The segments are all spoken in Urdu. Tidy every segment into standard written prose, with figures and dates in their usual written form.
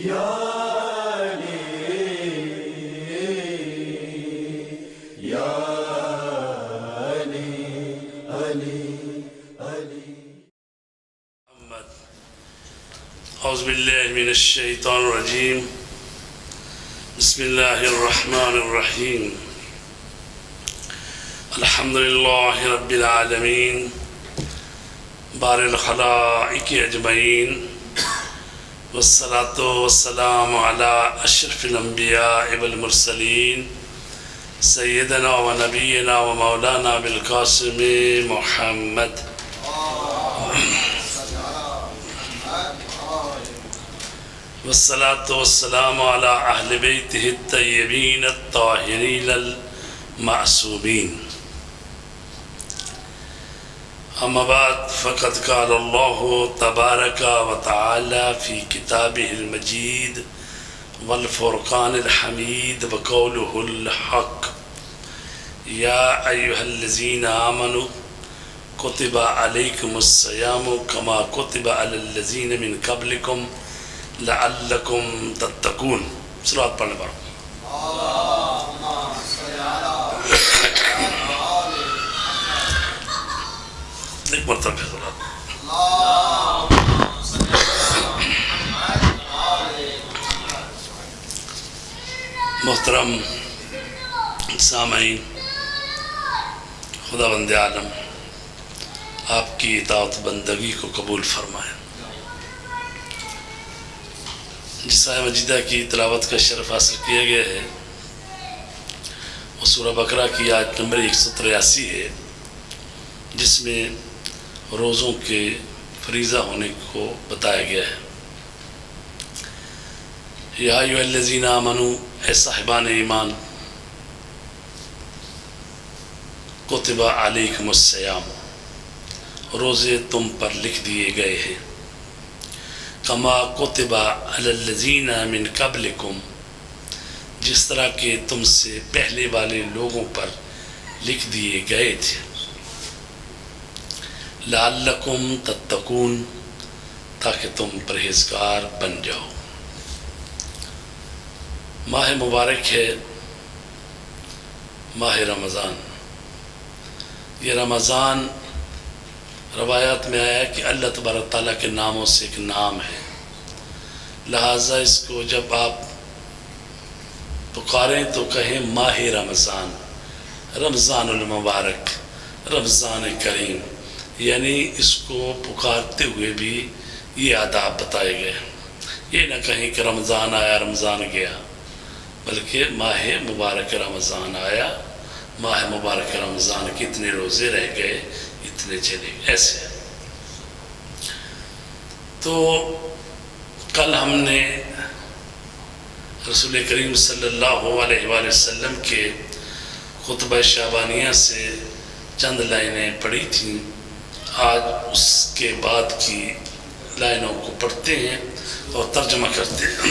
اعوذ باللہ من الشیطان الرجیم بسم اللہ الرحمن الرحیم الحمدللہ رب العالمین بار الخلائق اجمعین والصلاة والسلام علی اشرف الانبیاء والمرسلین سیدنا و نبینا و مولانا بالقاسم محمد والصلاة والسلام على أهل بيته الطيبين الطاهرين المعصومين أما بعد فقد قال الله تبارك وتعالى في كتابه المجيد والفرقان الحميد وقوله الحق يا أيها الذين آمنوا كتب عليكم الصيام كما كتب على الذين من قبلكم لعلکم تتقون. صلوات پڑھنے پڑھو. ایک مرتبہ پھر صلوات. محترم سامعین، خدا بند عالم آپ کی اطاعت بندگی کو قبول فرمائے. جس آیہ مجیدہ کی تلاوت کا شرف حاصل کیا گیا ہے وہ سورہ بقرہ کی آیت نمبر 183 ہے، جس میں روزوں کے فریضہ ہونے کو بتایا گیا ہے. یا ایھا الذین آمنوا، اے صاحبان ایمان، کتب علیکم الصیام، روزے تم پر لکھ دیے گئے ہیں. کما کتب علی الذین من قبلکم، جس طرح کہ تم سے پہلے والے لوگوں پر لکھ دیے گئے تھے. لعلکم تتقون، تاکہ تم پرہیزگار بن جاؤ. ماہ مبارک ہے ماہ رمضان. یہ رمضان روایات میں آیا کہ اللہ تبارک تعالیٰ کے ناموں سے ایک نام ہے، لہٰذا اس کو جب آپ پکاریں تو کہیں ماہ رمضان، رمضان المبارک، رمضان کریم. یعنی اس کو پکارتے ہوئے بھی یہ آداب بتائے گئے. یہ نہ کہیں کہ رمضان آیا رمضان گیا، بلکہ ماہ مبارک رمضان آیا، ماہ مبارک رمضان کے اتنے روزے رہ گئے، اتنے چلے گئے. ایسے تو کل ہم نے رسول کریم صلی اللہ علیہ وآلہ وسلم کے خطبہ شعبانیہ سے چند لائنیں پڑھی تھیں. آج اس کے بعد کی لائنوں کو پڑھتے ہیں اور ترجمہ کرتے ہیں.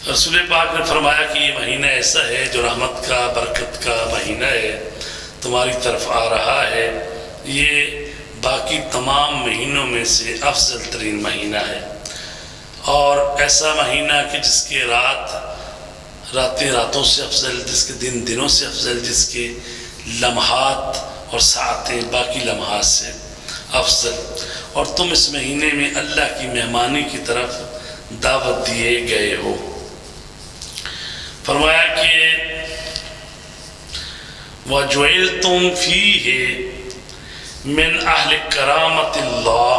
رسول پاک نے فرمایا کہ یہ مہینہ ایسا ہے جو رحمت کا، برکت کا مہینہ ہے، تمہاری طرف آ رہا ہے. یہ باقی تمام مہینوں میں سے افضل ترین مہینہ ہے، اور ایسا مہینہ کہ جس کے راتیں راتوں سے افضل، جس کے دن دنوں سے افضل، جس کے لمحات اور ساعتیں باقی لمحات سے افضل. اور تم اس مہینے میں اللہ کی مہمانی کی طرف دعوت دیے گئے ہو. فرمایا کہ وَجُعِلْتُمْ فِيهِ مِنْ أَهْلِ كَرَامَةِ اللَّهِ،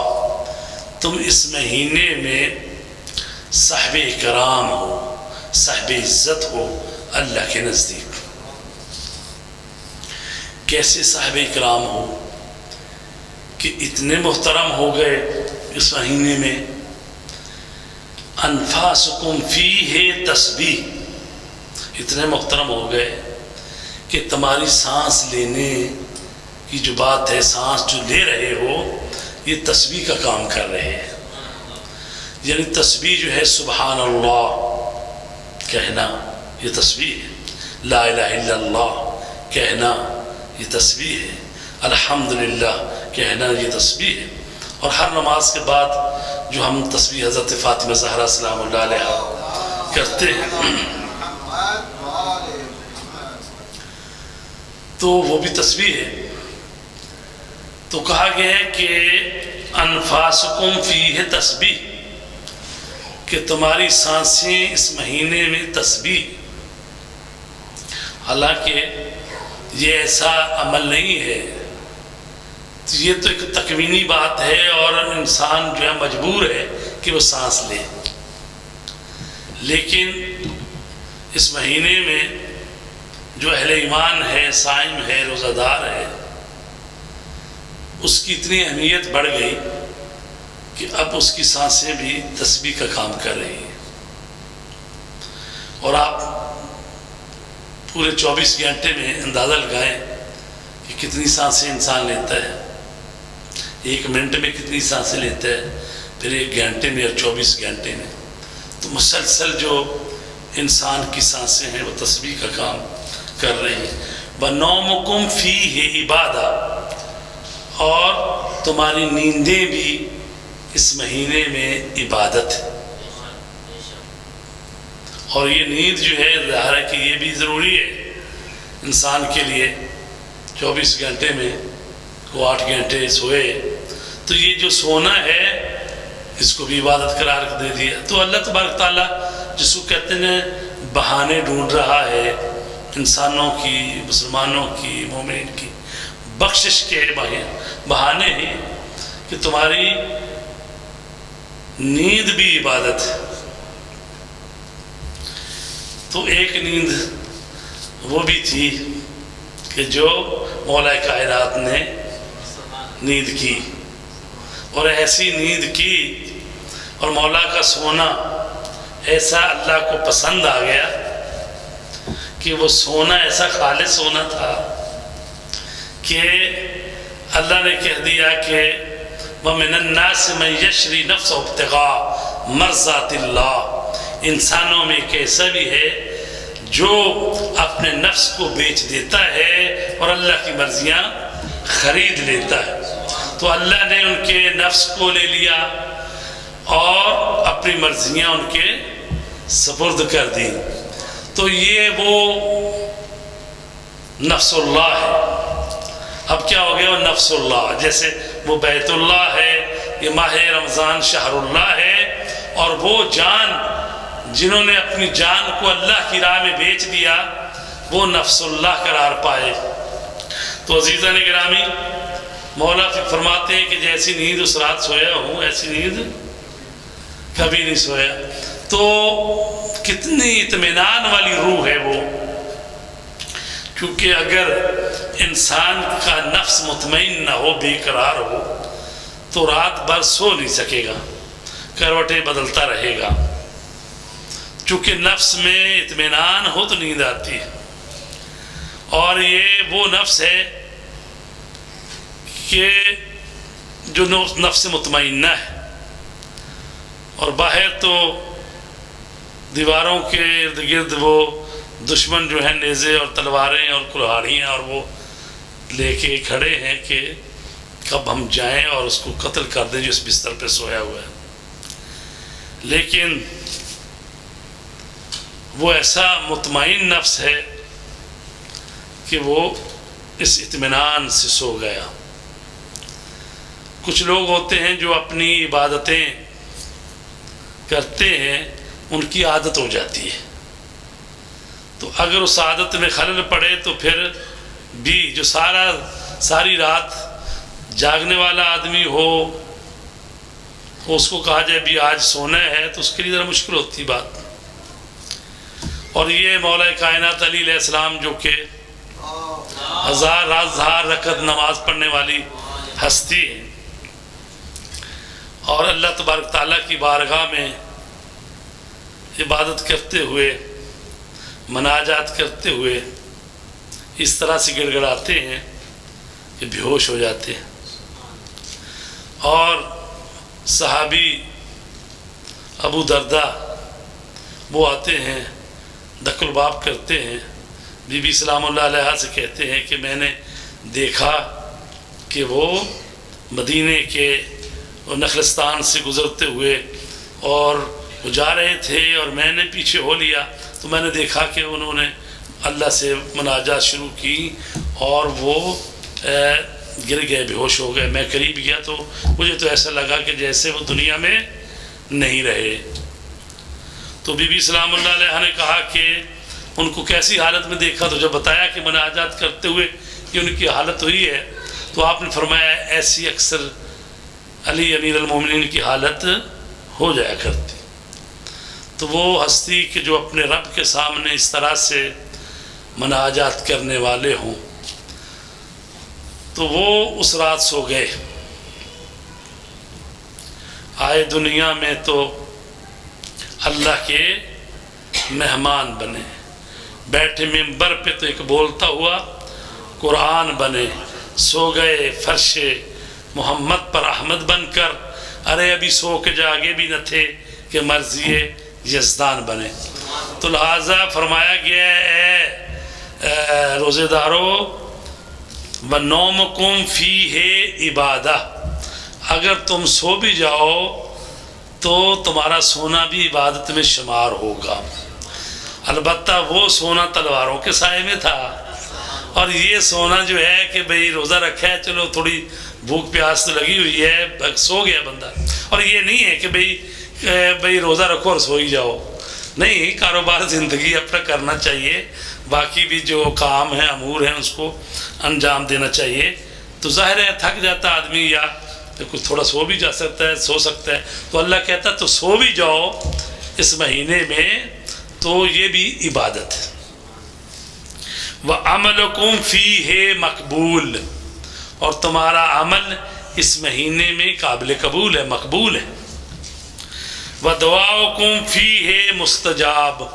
تم اس مہینے میں صاحب کرام ہو، صاحب عزت ہو اللہ کے نزدیک. کیسے صاحب کرام ہو کہ اتنے محترم ہو گئے اس مہینے میں. انفاسکم فیہ تسبیح، اتنے محترم ہو گئے کہ تمہاری سانس لینے کی جو بات ہے، سانس جو لے رہے ہو، یہ تسبیح کا کام کر رہے ہیں. یعنی تسبیح جو ہے سبحان اللہ کہنا، یہ تسبیح ہے. لا الہ الا اللہ کہنا، یہ تسبیح ہے. الحمدللہ کہنا، یہ تسبیح ہے. اور ہر نماز کے بعد جو ہم تسبیح حضرت فاطمہ زہرا سلام اللہ علیہ کرتے ہیں، تو وہ بھی تسبیح ہے۔ تو کہا گیا ہے کہ انفاسکم فیہ تسبیح، کہ تمہاری سانسیں اس مہینے میں تسبیح۔ حالانکہ یہ ایسا عمل نہیں ہے، یہ تو ایک تکوینی بات ہے، اور انسان جو ہے مجبور ہے کہ وہ سانس لے، لیکن اس مہینے میں جو اہل ایمان ہے، صائم ہے، روزہ دار ہے، اس کی اتنی اہمیت بڑھ گئی کہ اب اس کی سانسیں بھی تسبیح کا کام کر رہی ہیں۔ اور آپ پورے 24 گھنٹے میں اندازہ لگائیں کہ کتنی سانسیں انسان لیتا ہے، 1 منٹ میں کتنی سانسیں لیتا ہے، پھر 1 گھنٹے میں اور 24 گھنٹے میں، تو مسلسل جو انسان کی سانسیں ہیں وہ تسبیح کا کام کر رہی ہیں۔ وَنَوْمُكُمْ فِيهِ عِبَادَةٌ، اور تمہاری نیندیں بھی اس مہینے میں عبادت ہے۔ اور یہ نیند جو ہے ظاہر ہے کہ یہ بھی ضروری ہے انسان کے لیے، 24 گھنٹے میں کو 8 گھنٹے سوئے، تو یہ جو سونا ہے اس کو بھی عبادت قرار دے دیا۔ تو اللہ تبارک تعالیٰ جس کو کہتے ہیں بہانے ڈھونڈ رہا ہے انسانوں کی، مسلمانوں کی، مومن کی بخشش کے بہانے ہیں کہ تمہاری نیند بھی عبادت ہے۔ تو ایک نیند وہ بھی تھی کہ جو مولا کائنات نے نیند کی، اور ایسی نیند کی، اور مولا کا سونا ایسا اللہ کو پسند آ گیا کہ وہ سونا ایسا خالص سونا تھا کہ اللہ نے کہہ دیا کہ وَمِنَ النَّاسِ مَن يَشْرِي نَفْسَهُ ابْتِغَاءَ مَرْضَاتِ اللَّهِ، انسانوں میں ایک ایسا بھی ہے جو اپنے نفس کو بیچ دیتا ہے اور اللہ کی مرضیاں خرید لیتا ہے۔ تو اللہ نے ان کے نفس کو لے لیا اور اپنی مرضیاں ان کے سپرد کر دی۔ تو یہ وہ نفس اللہ ہے۔ اب کیا ہو گیا وہ نفس اللہ، جیسے وہ بیت اللہ ہے، یہ ماہ رمضان شہر اللہ ہے، اور وہ جان جنہوں نے اپنی جان کو اللہ کی راہ میں بیچ دیا وہ نفس اللہ قرار پائے۔ تو عزیزان گرامی، مولا فرماتے ہیں کہ جیسی نیند اس رات سویا ہوں ایسی نیند کبھی نہیں سویا۔ تو کتنی اطمینان والی روح ہے وہ، کیونکہ اگر انسان کا نفس مطمئن نہ ہو، بے قرار ہو، تو رات بھر سو نہیں سکے گا، کروٹیں بدلتا رہے گا۔ چونکہ نفس میں اطمینان ہو تو نیند آتی ہے، اور یہ وہ نفس ہے کہ جو نفس مطمئنہ ہے، اور باہر تو دیواروں کے ارد گرد وہ دشمن جو ہیں نیزے اور تلواریں اور کلہاڑیاں اور وہ لے کے کھڑے ہیں کہ کب ہم جائیں اور اس کو قتل کر دیں جو اس بستر پہ سویا ہوا ہے۔ لیکن وہ ایسا مطمئن نفس ہے کہ وہ اس اطمینان سے سو گیا۔ کچھ لوگ ہوتے ہیں جو اپنی عبادتیں کرتے ہیں، ان کی عادت ہو جاتی ہے، تو اگر اس عادت میں خلل پڑے تو پھر بھی جو ساری رات جاگنے والا آدمی ہو، اس کو کہا جائے بھی آج سونا ہے تو اس کے لیے ذرا مشکل ہوتی بات۔ اور یہ مولا کائنات علی علیہ السلام جو کہ 1000 رکعت نماز پڑھنے والی ہستی ہے، اور اللہ تبارک تعالیٰ کی بارگاہ میں عبادت کرتے ہوئے، مناجات کرتے ہوئے اس طرح سے گڑ گڑاتے ہیں کہ بے ہوش ہو جاتے ہیں۔ اور صحابی ابو دردہ وہ آتے ہیں، دق الباب کرتے ہیں، بی بی سلام اللہ علیہ سے کہتے ہیں کہ میں نے دیکھا کہ وہ مدینے کے نخلستان سے گزرتے ہوئے اور وہ جا رہے تھے اور میں نے پیچھے ہو لیا، تو میں نے دیکھا کہ انہوں نے اللہ سے مناجات شروع کی اور وہ گر گئے، بے ہوش ہو گئے۔ میں قریب گیا تو مجھے تو ایسا لگا کہ جیسے وہ دنیا میں نہیں رہے۔ تو بی بی سلام اللہ علیہ نے کہا کہ ان کو کیسی حالت میں دیکھا، تو جب بتایا کہ مناجات کرتے ہوئے کہ ان کی حالت ہوئی ہے، تو آپ نے فرمایا ایسی اکثر علی امیر المومنین کی حالت ہو جایا کرتی۔ تو وہ ہستی کہ جو اپنے رب کے سامنے اس طرح سے مناجات کرنے والے ہوں، تو وہ اس رات سو گئے۔ آئے دنیا میں تو اللہ کے مہمان بنے، بیٹھے ممبر پہ تو ایک بولتا ہوا قرآن بنے، سو گئے فرش محمد پر احمد بن کر، ارے ابھی سو کے جاگے بھی نہ تھے کہ مرضی یزدان بنے۔ تو لہٰذا فرمایا گیا اے روزے دارو وَنَوْمُكُمْ فِيهِ عِبَادَةٌ، اگر تم سو بھی جاؤ تو تمہارا سونا بھی عبادت میں شمار ہوگا۔ البتہ وہ سونا تلواروں کے سائے میں تھا، اور یہ سونا جو ہے کہ بھئی روزہ رکھا ہے، چلو تھوڑی بھوک پیاس تو لگی ہوئی ہے، سو گیا بندہ۔ اور یہ نہیں ہے کہ بھئی روزہ رکھو اور سو ہی جاؤ، نہیں، کاروبار زندگی اپنا کرنا چاہیے، باقی بھی جو کام ہیں امور ہیں اس کو انجام دینا چاہیے۔ تو ظاہر ہے تھک جاتا آدمی یا کچھ تھوڑا سو بھی جا سکتا ہے، سو سکتا ہے، تو اللہ کہتا ہے تو سو بھی جاؤ اس مہینے میں، تو یہ بھی عبادت ہے۔ وَعَمَلُكُمْ فِيهِ مَقْبُولٌ، اور تمہارا عمل اس مہینے میں قابل قبول ہے، مقبول ہے۔ وَدُعَاؤُكُمْ فِيهِ مُسْتَجَابٌ،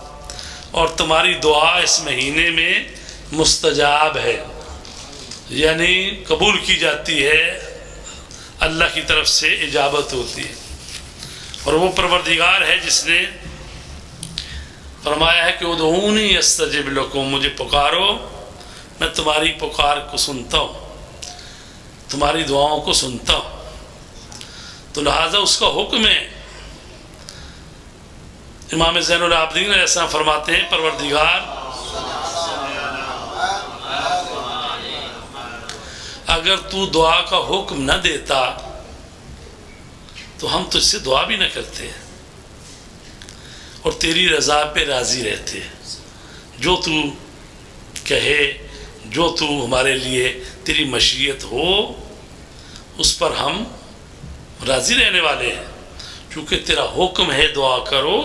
اور تمہاری دعا اس مہینے میں مستجاب ہے، یعنی قبول کی جاتی ہے، اللہ کی طرف سے اجابت ہوتی ہے۔ اور وہ پروردگار ہے جس نے فرمایا ہے کہ ادعونی استجب لکم، مجھے پکارو میں تمہاری پکار کو سنتا ہوں، تمہاری دعاؤں کو سنتا ہوں۔ تو لہٰذا اس کا حکم ہے۔ امام زین العابدین علیہ السلام فرماتے ہیں پروردگار اگر تو دعا کا حکم نہ دیتا تو ہم تجھ سے دعا بھی نہ کرتے اور تیری رضا پہ راضی رہتے، جو تو کہے، جو تو ہمارے لیے تیری مشیت ہو اس پر ہم راضی رہنے والے ہیں، چونکہ تیرا حکم ہے دعا کرو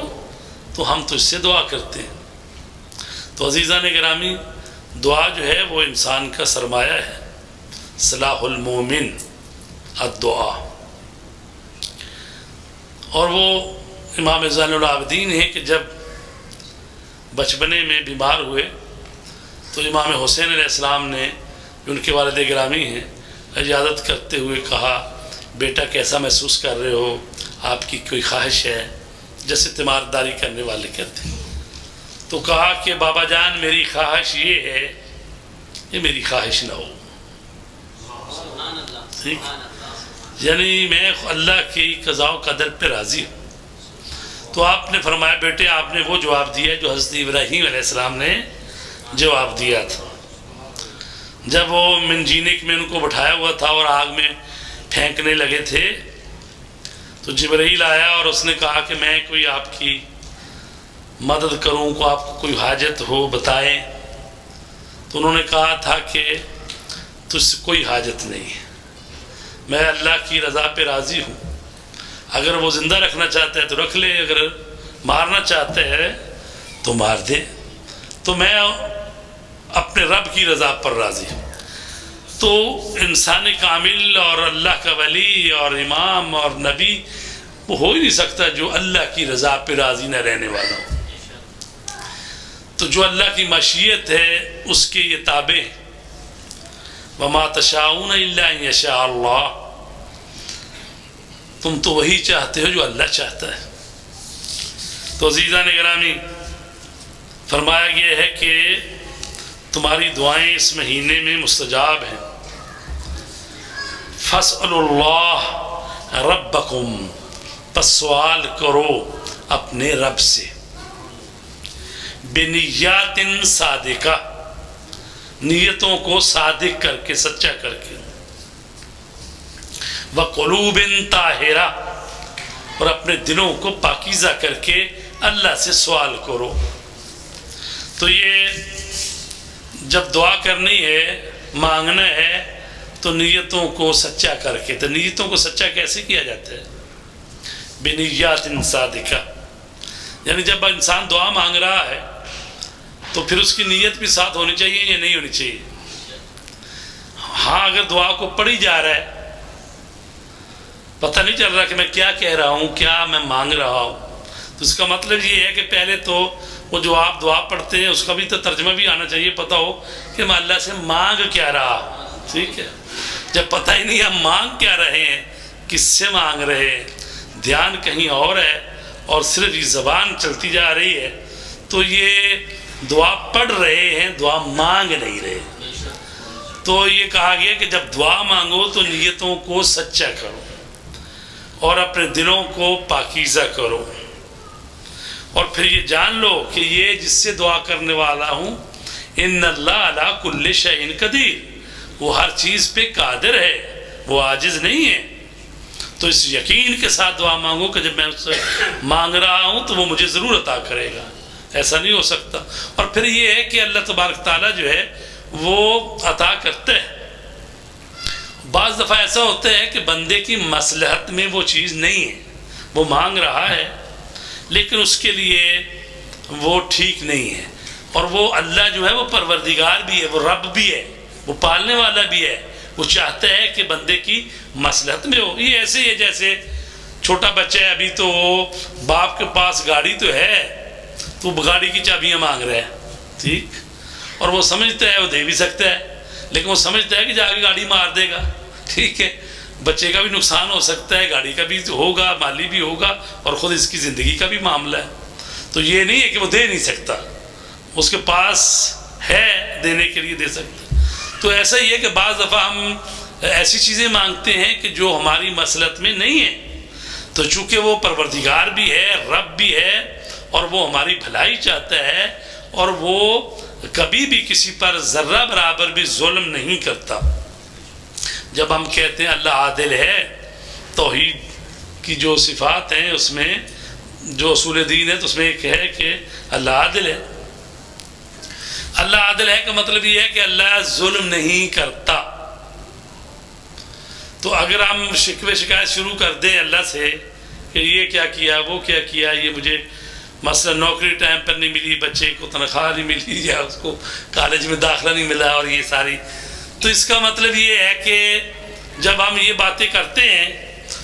تو ہم تجھ سے دعا کرتے ہیں۔ تو عزیزان گرامی، دعا جو ہے وہ انسان کا سرمایہ ہے، صلاح المومن الدعا۔ اور وہ امام زین العابدین ہے کہ جب بچپنے میں بیمار ہوئے تو امام حسین علیہ السلام نے، جو ان کے والد گرامی ہیں، اجازت کرتے ہوئے کہا بیٹا کیسا محسوس کر رہے ہو، آپ کی کوئی خواہش ہے، جیسے تیمارداری کرنے والے کہتے ہیں۔ تو کہا کہ بابا جان میری خواہش یہ ہے، یہ میری خواہش نہ ہو، یعنی میں اللہ کی قضاء و قدر پہ راضی ہوں۔ تو آپ نے فرمایا بیٹے آپ نے وہ جواب دیا جو حضرت ابراہیم علیہ السلام نے جواب دیا تھا، جب وہ منجینک میں ان کو بٹھایا ہوا تھا اور آگ میں پھینکنے لگے تھے، تو جبرائیل آیا اور اس نے کہا کہ میں کوئی آپ کی مدد کروں، کو آپ کو کوئی حاجت ہو بتائیں۔ تو انہوں نے کہا تھا کہ تجھ سے کوئی حاجت نہیں ہے، میں اللہ کی رضا پہ راضی ہوں، اگر وہ زندہ رکھنا چاہتا ہے تو رکھ لے، اگر مارنا چاہتا ہے تو مار دے، تو میں اپنے رب کی رضا پر راضی ہوں۔ تو انسان کامل اور اللہ کا ولی اور امام اور نبی وہ ہو ہی نہیں سکتا جو اللہ کی رضا پہ راضی نہ رہنے والا ہو۔ تو جو اللہ کی مشیت ہے اس کے یہ تابع ہیں، وَمَا تَشَاءُونَ إِلَّا أَن يَشَاءَ اللَّهُ، تم تو وہی چاہتے ہو جو اللہ چاہتا ہے۔ تو عزیزان گرامی فرمایا گیا ہے کہ تمہاری دعائیں اس مہینے میں مستجاب ہیں۔ فَاسْأَلُوا اللَّهَ ربکم، پس سوال کرو اپنے رب سے، بنیات صادقہ، نیتوں کو صادق کر کے، سچا کر کے، وقلوب طاہرہ، اور اپنے دلوں کو پاکیزہ کر کے اللہ سے سوال کرو۔ تو یہ جب دعا کرنی ہے، مانگنا ہے، تو نیتوں کو سچا کر کے۔ تو نیتوں کو سچا کیسے کیا جاتا ہے؟ بنیات صادقہ، یعنی جب انسان دعا مانگ رہا ہے تو پھر اس کی نیت بھی ساتھ ہونی چاہیے یا نہیں ہونی چاہیے؟ ہاں، اگر دعا کو پڑھی جا رہا ہے، پتہ نہیں چل رہا کہ میں کیا کہہ رہا ہوں، کیا میں مانگ رہا ہوں، تو اس کا مطلب یہ ہے کہ پہلے تو وہ جو آپ دعا پڑھتے ہیں اس کا بھی تو ترجمہ بھی آنا چاہیے، پتہ ہو کہ میں اللہ سے مانگ کیا رہا ہوں، ٹھیک ہے؟ جب پتہ ہی نہیں ہم مانگ کیا رہے ہیں، کس سے مانگ رہے ہیں، دھیان کہیں اور ہے اور صرف یہ زبان چلتی جا رہی ہے، تو یہ دعا پڑھ رہے ہیں، دعا مانگ نہیں رہے۔ تو یہ کہا گیا کہ جب دعا مانگو تو نیتوں کو سچا کرو اور اپنے دلوں کو پاکیزہ کرو، اور پھر یہ جان لو کہ یہ جس سے دعا کرنے والا ہوں، ان اللہ علی کل شیء قدیر، وہ ہر چیز پہ قادر ہے، وہ عاجز نہیں ہے۔ تو اس یقین کے ساتھ دعا مانگو کہ جب میں اس سے مانگ رہا ہوں تو وہ مجھے ضرور عطا کرے گا، ایسا نہیں ہو سکتا۔ اور پھر یہ ہے کہ اللہ تبارک تعالیٰ جو ہے وہ عطا کرتا ہے۔ بعض دفعہ ایسا ہوتا ہے کہ بندے کی مصلحت میں وہ چیز نہیں ہے، وہ مانگ رہا ہے لیکن اس کے لیے وہ ٹھیک نہیں ہے، اور وہ اللہ جو ہے وہ پروردگار بھی ہے، وہ رب بھی ہے، وہ پالنے والا بھی ہے، وہ چاہتا ہے کہ بندے کی مصلحت میں ہو۔ یہ ایسے ہی ہے جیسے چھوٹا بچہ ہے، ابھی تو وہ باپ کے پاس گاڑی تو ہے، تو وہ گاڑی کی چابیاں مانگ رہا ہے، ٹھیک، اور وہ سمجھتا ہے وہ دے بھی سکتا ہے، لیکن وہ سمجھتا ہے کہ جا کے گاڑی مار دے گا، ٹھیک ہے، بچے کا بھی نقصان ہو سکتا ہے، گاڑی کا بھی ہوگا، مالی بھی ہوگا، اور خود اس کی زندگی کا بھی معاملہ ہے۔ تو یہ نہیں ہے کہ وہ دے نہیں سکتا، اس کے پاس ہے دینے کے لیے دے سکتا۔ تو ایسا ہی ہے کہ بعض دفعہ ہم ایسی چیزیں مانگتے ہیں کہ جو ہماری مصلحت میں نہیں ہے، تو چونکہ وہ پروردگار بھی ہے، رب بھی ہے، اور وہ ہماری بھلائی چاہتا ہے، اور وہ کبھی بھی کسی پر ذرہ برابر بھی ظلم نہیں کرتا۔ جب ہم کہتے ہیں اللہ عادل ہے، توحید کی جو صفات ہیں اس میں جو اصول دین ہے تو اس میں ایک ہے کہ اللہ عادل ہے۔ اللہ عادل ہے کا مطلب یہ ہے کہ اللہ ظلم نہیں کرتا۔ تو اگر ہم شکوے شکایت شروع کر دیں اللہ سے کہ یہ کیا کیا، وہ کیا کیا، یہ مجھے مثلا نوکری ٹائم پر نہیں ملی، بچے کو تنخواہ نہیں ملی، یا اس کو کالج میں داخلہ نہیں ملا، اور یہ ساری، تو اس کا مطلب یہ ہے کہ جب ہم یہ باتیں کرتے ہیں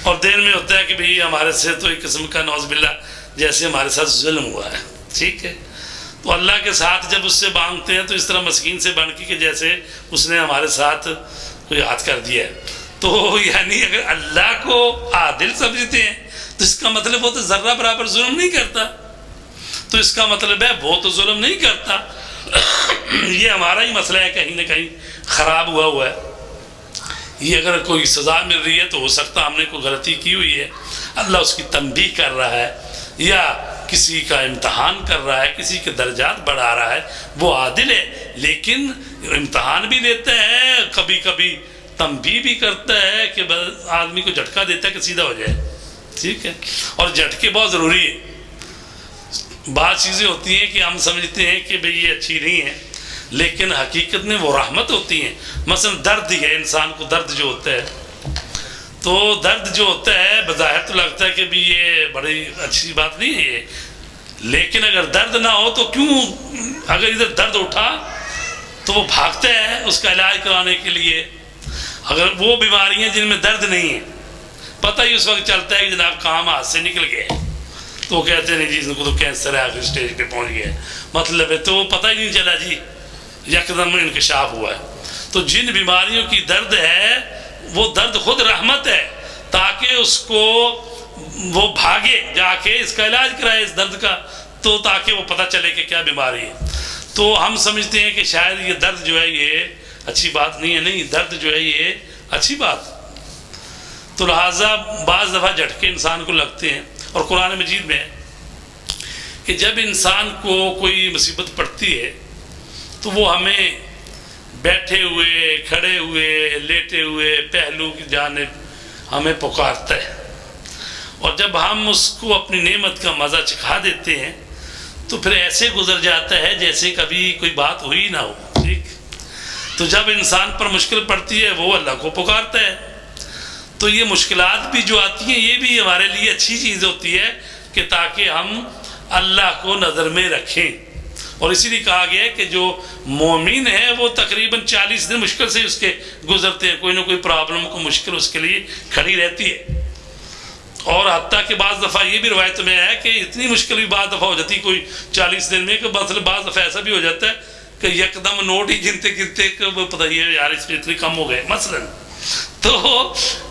اور دیر میں ہوتا ہے کہ بھئی ہمارے سے تو ایک قسم کا نعوذ باللہ جیسے ہمارے ساتھ ظلم ہوا ہے، ٹھیک ہے، تو اللہ کے ساتھ جب اس سے مانگتے ہیں تو اس طرح مسکین سے بن کے کہ جیسے اس نے ہمارے ساتھ کوئی یاد کر دیا ہے۔ تو یعنی اگر اللہ کو عادل سمجھتے ہیں تو اس کا مطلب وہ تو ذرہ برابر ظلم نہیں کرتا، تو اس کا مطلب ہے وہ تو ظلم نہیں کرتا، یہ ہمارا ہی مسئلہ ہے، کہیں نہ کہیں خراب ہوا ہے۔ یہ اگر کوئی سزا مل رہی ہے تو ہو سکتا ہم نے کوئی غلطی کی ہوئی ہے، اللہ اس کی تنبیہ کر رہا ہے، یا کسی کا امتحان کر رہا ہے، کسی کے درجات بڑھا رہا ہے، وہ عادل ہے، لیکن امتحان بھی لیتا ہے، کبھی کبھی تنبیہ بھی کرتا ہے کہ آدمی کو جھٹکا دیتا ہے کہ سیدھا ہو جائے، ٹھیک ہے، اور جھٹکے بہت ضروری ہے۔ بعض چیزیں ہوتی ہیں کہ ہم سمجھتے ہیں کہ بھئی یہ اچھی نہیں ہے، لیکن حقیقت میں وہ رحمت ہوتی ہیں۔ مثلا درد ہے، انسان کو درد جو ہوتا ہے، تو درد جو ہوتا ہے بظاہر تو لگتا ہے کہ بھی یہ بڑی اچھی بات نہیں ہے یہ، لیکن اگر درد نہ ہو تو کیوں، اگر ادھر درد اٹھا تو وہ بھاگتا ہے اس کا علاج کرانے کے لیے۔ اگر وہ بیماریاں جن میں درد نہیں ہے، پتہ ہی اس وقت چلتا ہے کہ جناب کام ہاتھ سے نکل گئے، تو وہ کہتے ہیں نہیں جی ان کو تو کینسر ہے، آخری اسٹیج پہ پہنچ گیا، مطلب ہے تو وہ پتہ ہی نہیں چلا جی، یکدم انکشاف ہوا ہے۔ تو جن بیماریوں کی درد ہے وہ درد خود رحمت ہے، تاکہ اس کو وہ بھاگے جا کے اس کا علاج کرائے اس درد کا، تو تاکہ وہ پتہ چلے کہ کیا بیماری ہے۔ تو ہم سمجھتے ہیں کہ شاید یہ درد جو ہے یہ اچھی بات نہیں ہے، نہیں، درد جو ہے یہ اچھی بات۔ تو لہٰذا بعض دفعہ جھٹکے انسان کو لگتے ہیں، اور قرآن مجید میں ہے کہ جب انسان کو کوئی مصیبت پڑتی ہے تو وہ ہمیں بیٹھے ہوئے، کھڑے ہوئے، لیٹے ہوئے، پہلو کی جانب ہمیں پکارتا ہے، اور جب ہم اس کو اپنی نعمت کا مزہ چکھا دیتے ہیں تو پھر ایسے گزر جاتا ہے جیسے کبھی کوئی بات ہوئی نہ ہو، ٹھیک؟ تو جب انسان پر مشکل پڑتی ہے وہ اللہ کو پکارتا ہے، تو یہ مشکلات بھی جو آتی ہیں یہ بھی ہمارے لیے اچھی چیز ہوتی ہے کہ تاکہ ہم اللہ کو نظر میں رکھیں، اور اسی لیے کہا گیا ہے کہ جو مومن ہے وہ تقریباً 40 دن مشکل سے اس کے گزرتے ہیں، کوئی نہ کوئی پرابلم کو مشکل اس کے لیے کھڑی رہتی ہے، اور حتیٰ کہ بعض دفعہ یہ بھی روایت میں ہے کہ اتنی مشکل بھی بعض دفعہ ہو جاتی کوئی 40 دن میں، کہ بعض دفعہ ایسا بھی ہو جاتا ہے کہ یکدم نوٹ ہی گنتے گنتے کہ وہ پتہ یہ یار اس میں اتنی کم ہو گئے مثلا، تو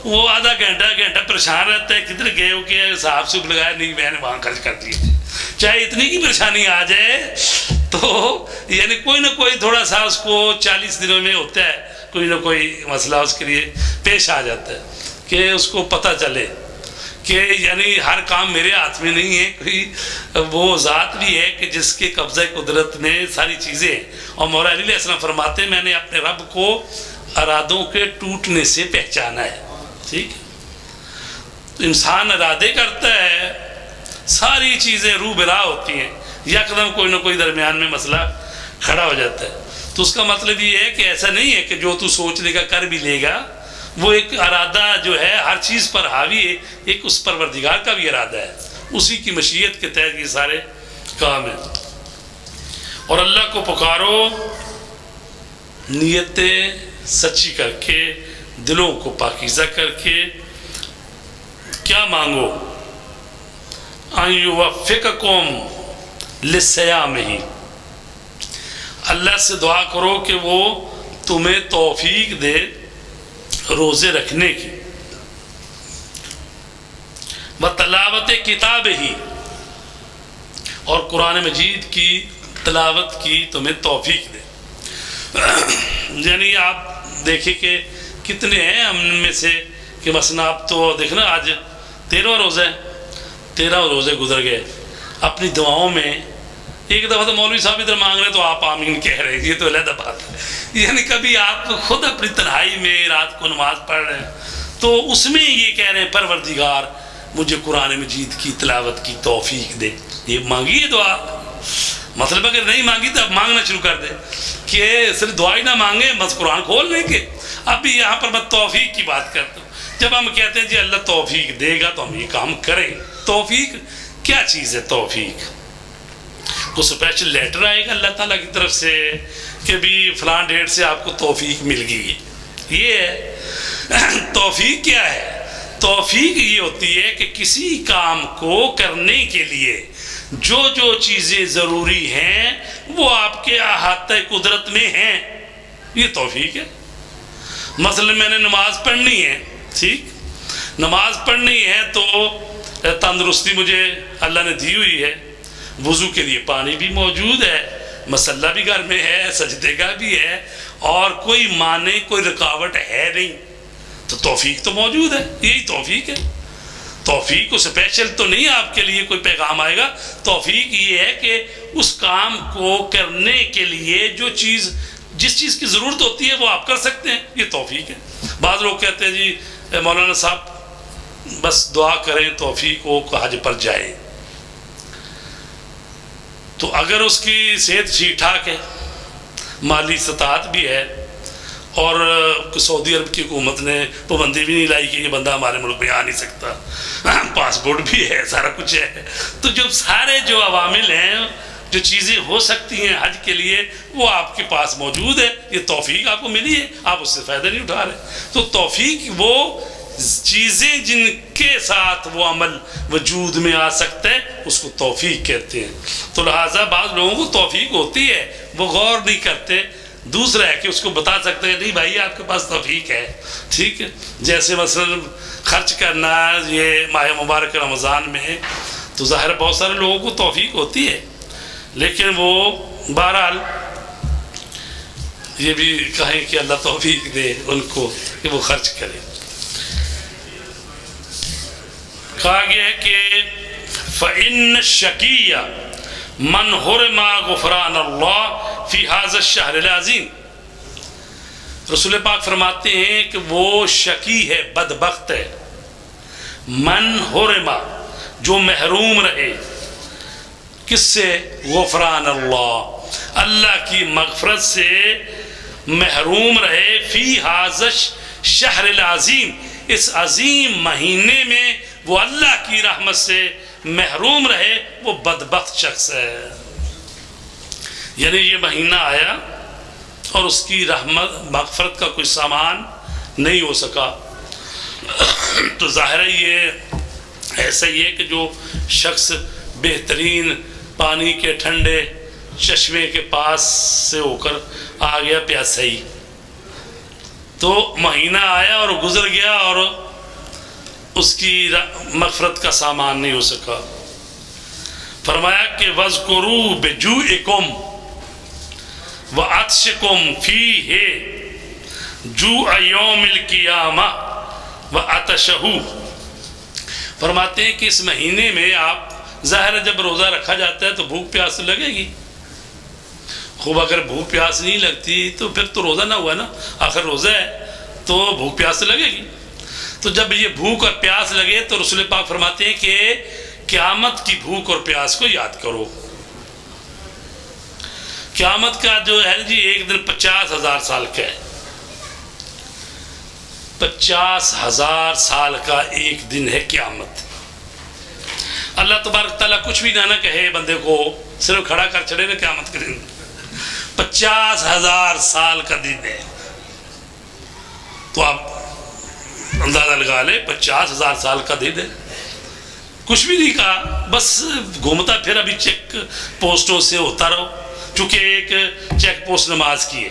وہ آدھا گھنٹہ پریشان رہتا ہے، کدھر گئے ہو کہ صاحب سکھ لگایا نہیں میں نے وہاں خرچ کر دیے، چاہے اتنی کی پریشانی آ جائے تو یعنی کوئی نہ کوئی تھوڑا سا اس کو 40 دنوں میں ہوتا ہے، کوئی نہ کوئی مسئلہ اس کے لیے پیش آ جاتا ہے کہ اس کو پتہ چلے کہ یعنی ہر کام میرے ہاتھ میں نہیں ہے، کوئی وہ ذات بھی ہے کہ جس کے قبضہ قدرت میں ساری چیزیں ہیں، اور مولا علی علیہ السلام فرماتے ہیں میں نے اپنے رب کو ارادوں کے ٹوٹنے سے پہچانا ہے، ٹھیک؟ انسان ارادے کرتا ہے، ساری چیزیں روح برا ہوتی ہیں، یکدم کوئی نہ کوئی درمیان میں مسئلہ کھڑا ہو جاتا ہے، تو اس کا مطلب یہ ہے کہ ایسا نہیں ہے کہ جو تو سوچ لے گا کر بھی لے گا، وہ ایک ارادہ جو ہے ہر چیز پر حاوی ہے، ایک اس پروردگار کا بھی ارادہ ہے، اسی کی مشیت کے تحت یہ سارے کام ہیں، اور اللہ کو پکارو نیتیں سچی کر کے، دلوں کو پاکیزہ کر کے، کیا مانگو؟ ان یوفقکم للصیام، اللہ سے دعا کرو کہ وہ تمہیں توفیق دے روزے رکھنے کی، وتلاوت کتاب ہی، اور قرآن مجید کی تلاوت کی تمہیں توفیق دے۔ یعنی آپ دیکھیں کہ کتنے ہیں ہم میں سے کہ مثلا آپ تو دیکھنا آج 13واں روزہ ہے، 13 روزے گزر گئے، اپنی دعاؤں میں ایک دفعہ تو مولوی صاحب ادھر مانگ رہے تو آپ آمین کہہ رہے ہیں، یہ تو علیحدہ بات ہے، یعنی کبھی آپ خود اپنی تنہائی میں رات کو نماز پڑھ رہے ہیں تو اس میں یہ کہہ رہے ہیں پروردگار مجھے قرآن مجید کی تلاوت کی توفیق دے، یہ مانگی ہے دعا، مطلب اگر نہیں مانگی تو اب مانگنا شروع کر دے کہ صرف دعا ہی نہ مانگے بس قرآن کھول لیں گے۔ اب بھی یہاں پر میں توفیق کی بات کرتا ہوں، جب ہم کہتے ہیں جی اللہ توفیق دے گا تو ہم یہ کام کریں، توفیق کیا چیز ہے؟ توفیق کو اسپیشل لیٹر آئے گا اللہ تعالیٰ کی طرف سے کہ بھی فلان ڈیٹ سے آپ کو توفیق مل گئی، یہ ہے توفیق۔ کیا ہے توفیق؟ یہ ہوتی ہے کہ کسی کام کو کرنے کے لیے جو جو چیزیں ضروری ہیں وہ آپ کے احاطہ قدرت میں ہیں، یہ توفیق ہے۔ مثلا میں نے نماز پڑھنی ہے، ٹھیک، نماز پڑھنی ہے تو تندرستی مجھے اللہ نے دی ہوئی ہے، وضو کے لیے پانی بھی موجود ہے، مسلح بھی گھر میں ہے، سجدے کا بھی ہے، اور کوئی معنی کوئی رکاوٹ ہے نہیں، تو توفیق تو موجود ہے، یہی توفیق ہے۔ توفیق کو اسپیشل تو نہیں آپ کے لیے کوئی پیغام آئے گا، توفیق یہ ہے کہ اس کام کو کرنے کے لیے جو چیز جس چیز کی ضرورت ہوتی ہے وہ آپ کر سکتے ہیں، یہ توفیق ہے۔ بعض لوگ کہتے ہیں جی مولانا صاحب بس دعا کریں توفیق ہو کہ حج پر جائیں، تو اگر اس کی صحت ٹھیک ٹھاک ہے، مالی استطاعت بھی ہے، اور سعودی عرب کی حکومت نے پابندی بھی نہیں لائی کہ یہ بندہ ہمارے ملک میں آ نہیں سکتا، پاسپورٹ بھی ہے، سارا کچھ ہے، تو جب سارے جو عوامل ہیں جو چیزیں ہو سکتی ہیں حج کے لیے وہ آپ کے پاس موجود ہے، یہ توفیق آپ کو ملی ہے، آپ اس سے فائدہ نہیں اٹھا رہے۔ تو توفیق وہ چیزیں جن کے ساتھ وہ عمل وجود میں آ سکتا ہے اس کو توفیق کہتے ہیں۔ تو لہٰذا بعض لوگوں کو توفیق ہوتی ہے وہ غور نہیں کرتے، دوسرا ہے کہ اس کو بتا سکتے ہیں نہیں بھائی آپ کے پاس توفیق ہے، ٹھیک ہے، جیسے مثلا خرچ کرنا یہ ماہ مبارک رمضان میں تو ظاہر بہت سارے لوگوں کو توفیق ہوتی ہے، لیکن وہ بہرحال یہ بھی کہیں کہ اللہ توفیق دے ان کو کہ وہ خرچ کرے۔ کہا گیا ہے کہ فَإِنَّ الشَّقِيَّ مَنْ حُرِمَ غُفْرَانَ اللَّهِ فِي هَذَا الشَّهْرِ الْعَظِيمِ۔ رسول پاک فرماتے ہیں کہ وہ شقی ہے، بدبخت ہے، من حرم، جو محروم رہے کس سے؟ غفران اللہ، اللہ کی مغفرت سے محروم رہے، فی هذا الشہر العظیم، اس عظیم مہینے میں وہ اللہ کی رحمت سے محروم رہے، وہ بدبخت شخص ہے۔ یعنی یہ مہینہ آیا اور اس کی رحمت مغفرت کا کوئی سامان نہیں ہو سکا، تو ظاہر ہے یہ ایسا ہی ہے کہ جو شخص بہترین پانی کے ٹھنڈے چشمے کے پاس سے ہو کر آ گیا پیاسا ہی، تو مہینہ آیا اور گزر گیا اور اس کی مغفرت کا سامان نہیں ہو سکا۔ فرمایا کہ وَاذْكُرُوا بِجُوعِكُمْ وَعَطْشِكُمْ فِيهِ جُوعَ يَوْمِ الْقِيَامَةِ وَعَطْشَهُ۔ فرماتے ہیں کہ اس مہینے میں آپ ظاہر جب روزہ رکھا جاتا ہے تو بھوک پیاس لگے گی، خوب اگر بھوک پیاس نہیں لگتی تو پھر تو روزہ نہ ہوا نا، آخر روزہ ہے تو بھوک پیاس لگے گی۔ تو جب یہ بھوک اور پیاس لگے تو رسول پاک فرماتے ہیں کہ قیامت کی بھوک اور پیاس کو یاد کرو۔ قیامت کا جو ہے جی ایک دن 50,000 سال کا ہے، 50,000 سال کا ایک دن ہے قیامت۔ اللہ تبارک تعالیٰ کچھ بھی نہ کہے بندے کو، صرف کھڑا کر چڑھے نا قیامت کے دن، 50,000 سال کا دن ہے، تو آپ اندازہ لگا لے 50,000 سال کا دن ہے، کچھ بھی نہیں کہا، بس گھومتا پھر ابھی چیک پوسٹوں سے ہوتا رہو، چونکہ ایک چیک پوسٹ نماز کی ہے،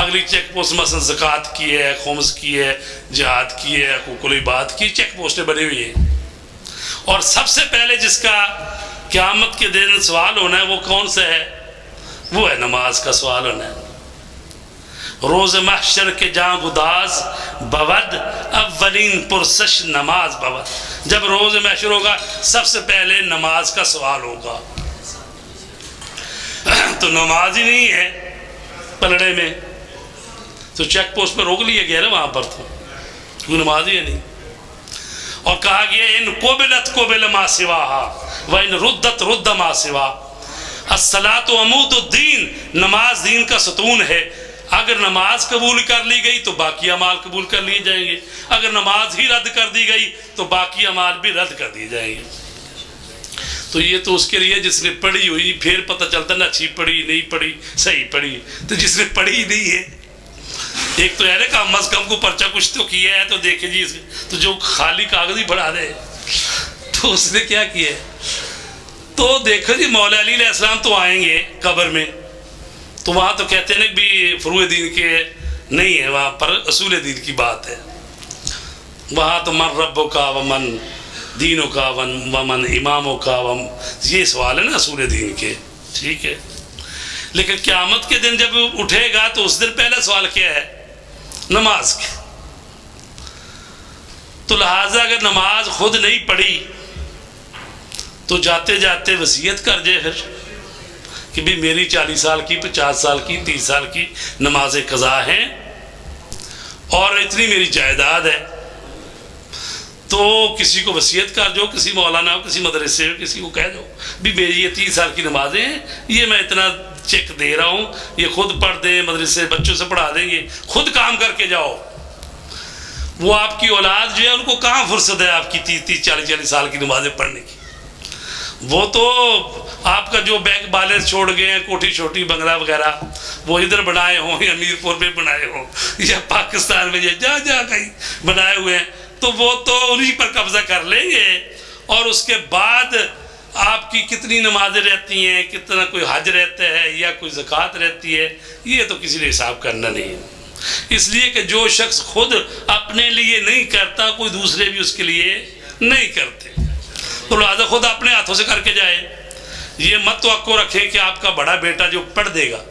اگلی چیک پوسٹ مثلا زکوٰۃ کی ہے، خمس کی ہے، جہاد کی ہے، حقوق العباد کی چیک پوسٹیں بنی ہوئی ہیں، اور سب سے پہلے جس کا قیامت کے دن سوال ہونا ہے وہ کون سا ہے؟ وہ ہے نماز کا سوال ہونا ہے۔ روز محشر کے جاں گداز بود اولین پرسش نماز بود، جب روز محشر ہوگا سب سے پہلے نماز کا سوال ہوگا، تو نماز ہی نہیں ہے پلڑے میں تو چیک پوسٹ پہ روک لیا گیا نا، وہاں پر تو کوئی نماز ہی ہے نہیں۔ اور کہا گیا ان قبلت قبل ما سواہا و ان ردت رد ما سوا، الصلاۃ عمود الدین، نماز دین کا ستون ہے، اگر نماز قبول کر لی گئی تو باقی اعمال قبول کر لیے جائیں گے، اگر نماز ہی رد کر دی گئی تو باقی اعمال بھی رد کر دیے جائیں گے۔ تو یہ تو اس کے لیے جس نے پڑھی ہوئی، پھر پتہ چلتا نہ اچھی پڑھی نہیں پڑھی صحیح پڑھی، تو جس نے پڑھی نہیں ہے، ایک تو ہے نا کام از کم کو پرچہ کچھ تو کیا ہے، تو دیکھیں جی تو جو خالی کاغذ ہی پڑھا دے تو اس نے کیا کیا ہے، تو دیکھو جی مولا علی علیہ السلام تو آئیں گے قبر میں، تو وہاں تو کہتے ہیں نا بھی فروع دین کے نہیں ہے، وہاں پر اصول دین کی بات ہے، وہاں تو من ربوں کا ومن دینوں کا ومن اماموں کا یہ سوال ہے نا اصول دین کے، ٹھیک ہے۔ لیکن قیامت کے دن جب اٹھے گا تو اس دن پہلا سوال کیا ہے؟ نماز کے۔ تو لہٰذا اگر نماز خود نہیں پڑھی تو جاتے جاتے وصیت کر جائے پھر کہ بھی میری 40 سال کی 50 سال کی 30 سال کی نماز قضا ہیں اور اتنی میری جائیداد ہے، تو کسی کو وصیت کر جو، کسی مولانا ہو، کسی مدرسے ہو، کسی کو کہہ دو بھی میری یہ 30 سال کی نمازیں ہیں، یہ میں اتنا چیک دے رہا ہوں، یہ خود پڑھ دیں، مدرسے بچوں سے پڑھا دیں گے، خود کام کر کے جاؤ۔ وہ آپ کی اولاد جو ہے ان کو کہاں فرصت ہے آپ کی 30 40 سال کی نمازیں پڑھنے کی؟ وہ تو آپ کا جو بینک بیلنس چھوڑ گئے ہیں، کوٹھی چھوٹی بنگلہ وغیرہ، وہ ادھر بنائے ہوں یا میر پور میں بنائے ہوں یا پاکستان میں جہاں جہاں کہیں بنائے ہوئے ہیں، تو وہ تو انہی پر قبضہ کر لیں گے، اور اس کے بعد آپ کی کتنی نمازیں رہتی ہیں، کتنا کوئی حج رہتا ہے یا کوئی زکوٰۃ رہتی ہے، یہ تو کسی نے حساب کرنا نہیں ہے۔ اس لیے کہ جو شخص خود اپنے لیے نہیں کرتا کوئی دوسرے بھی اس کے لیے نہیں کرتے، تو لہٰذا خود اپنے ہاتھوں سے کر کے جائے۔ یہ مت توقع رکھے کہ آپ کا بڑا بیٹا جو پڑھ دے گا،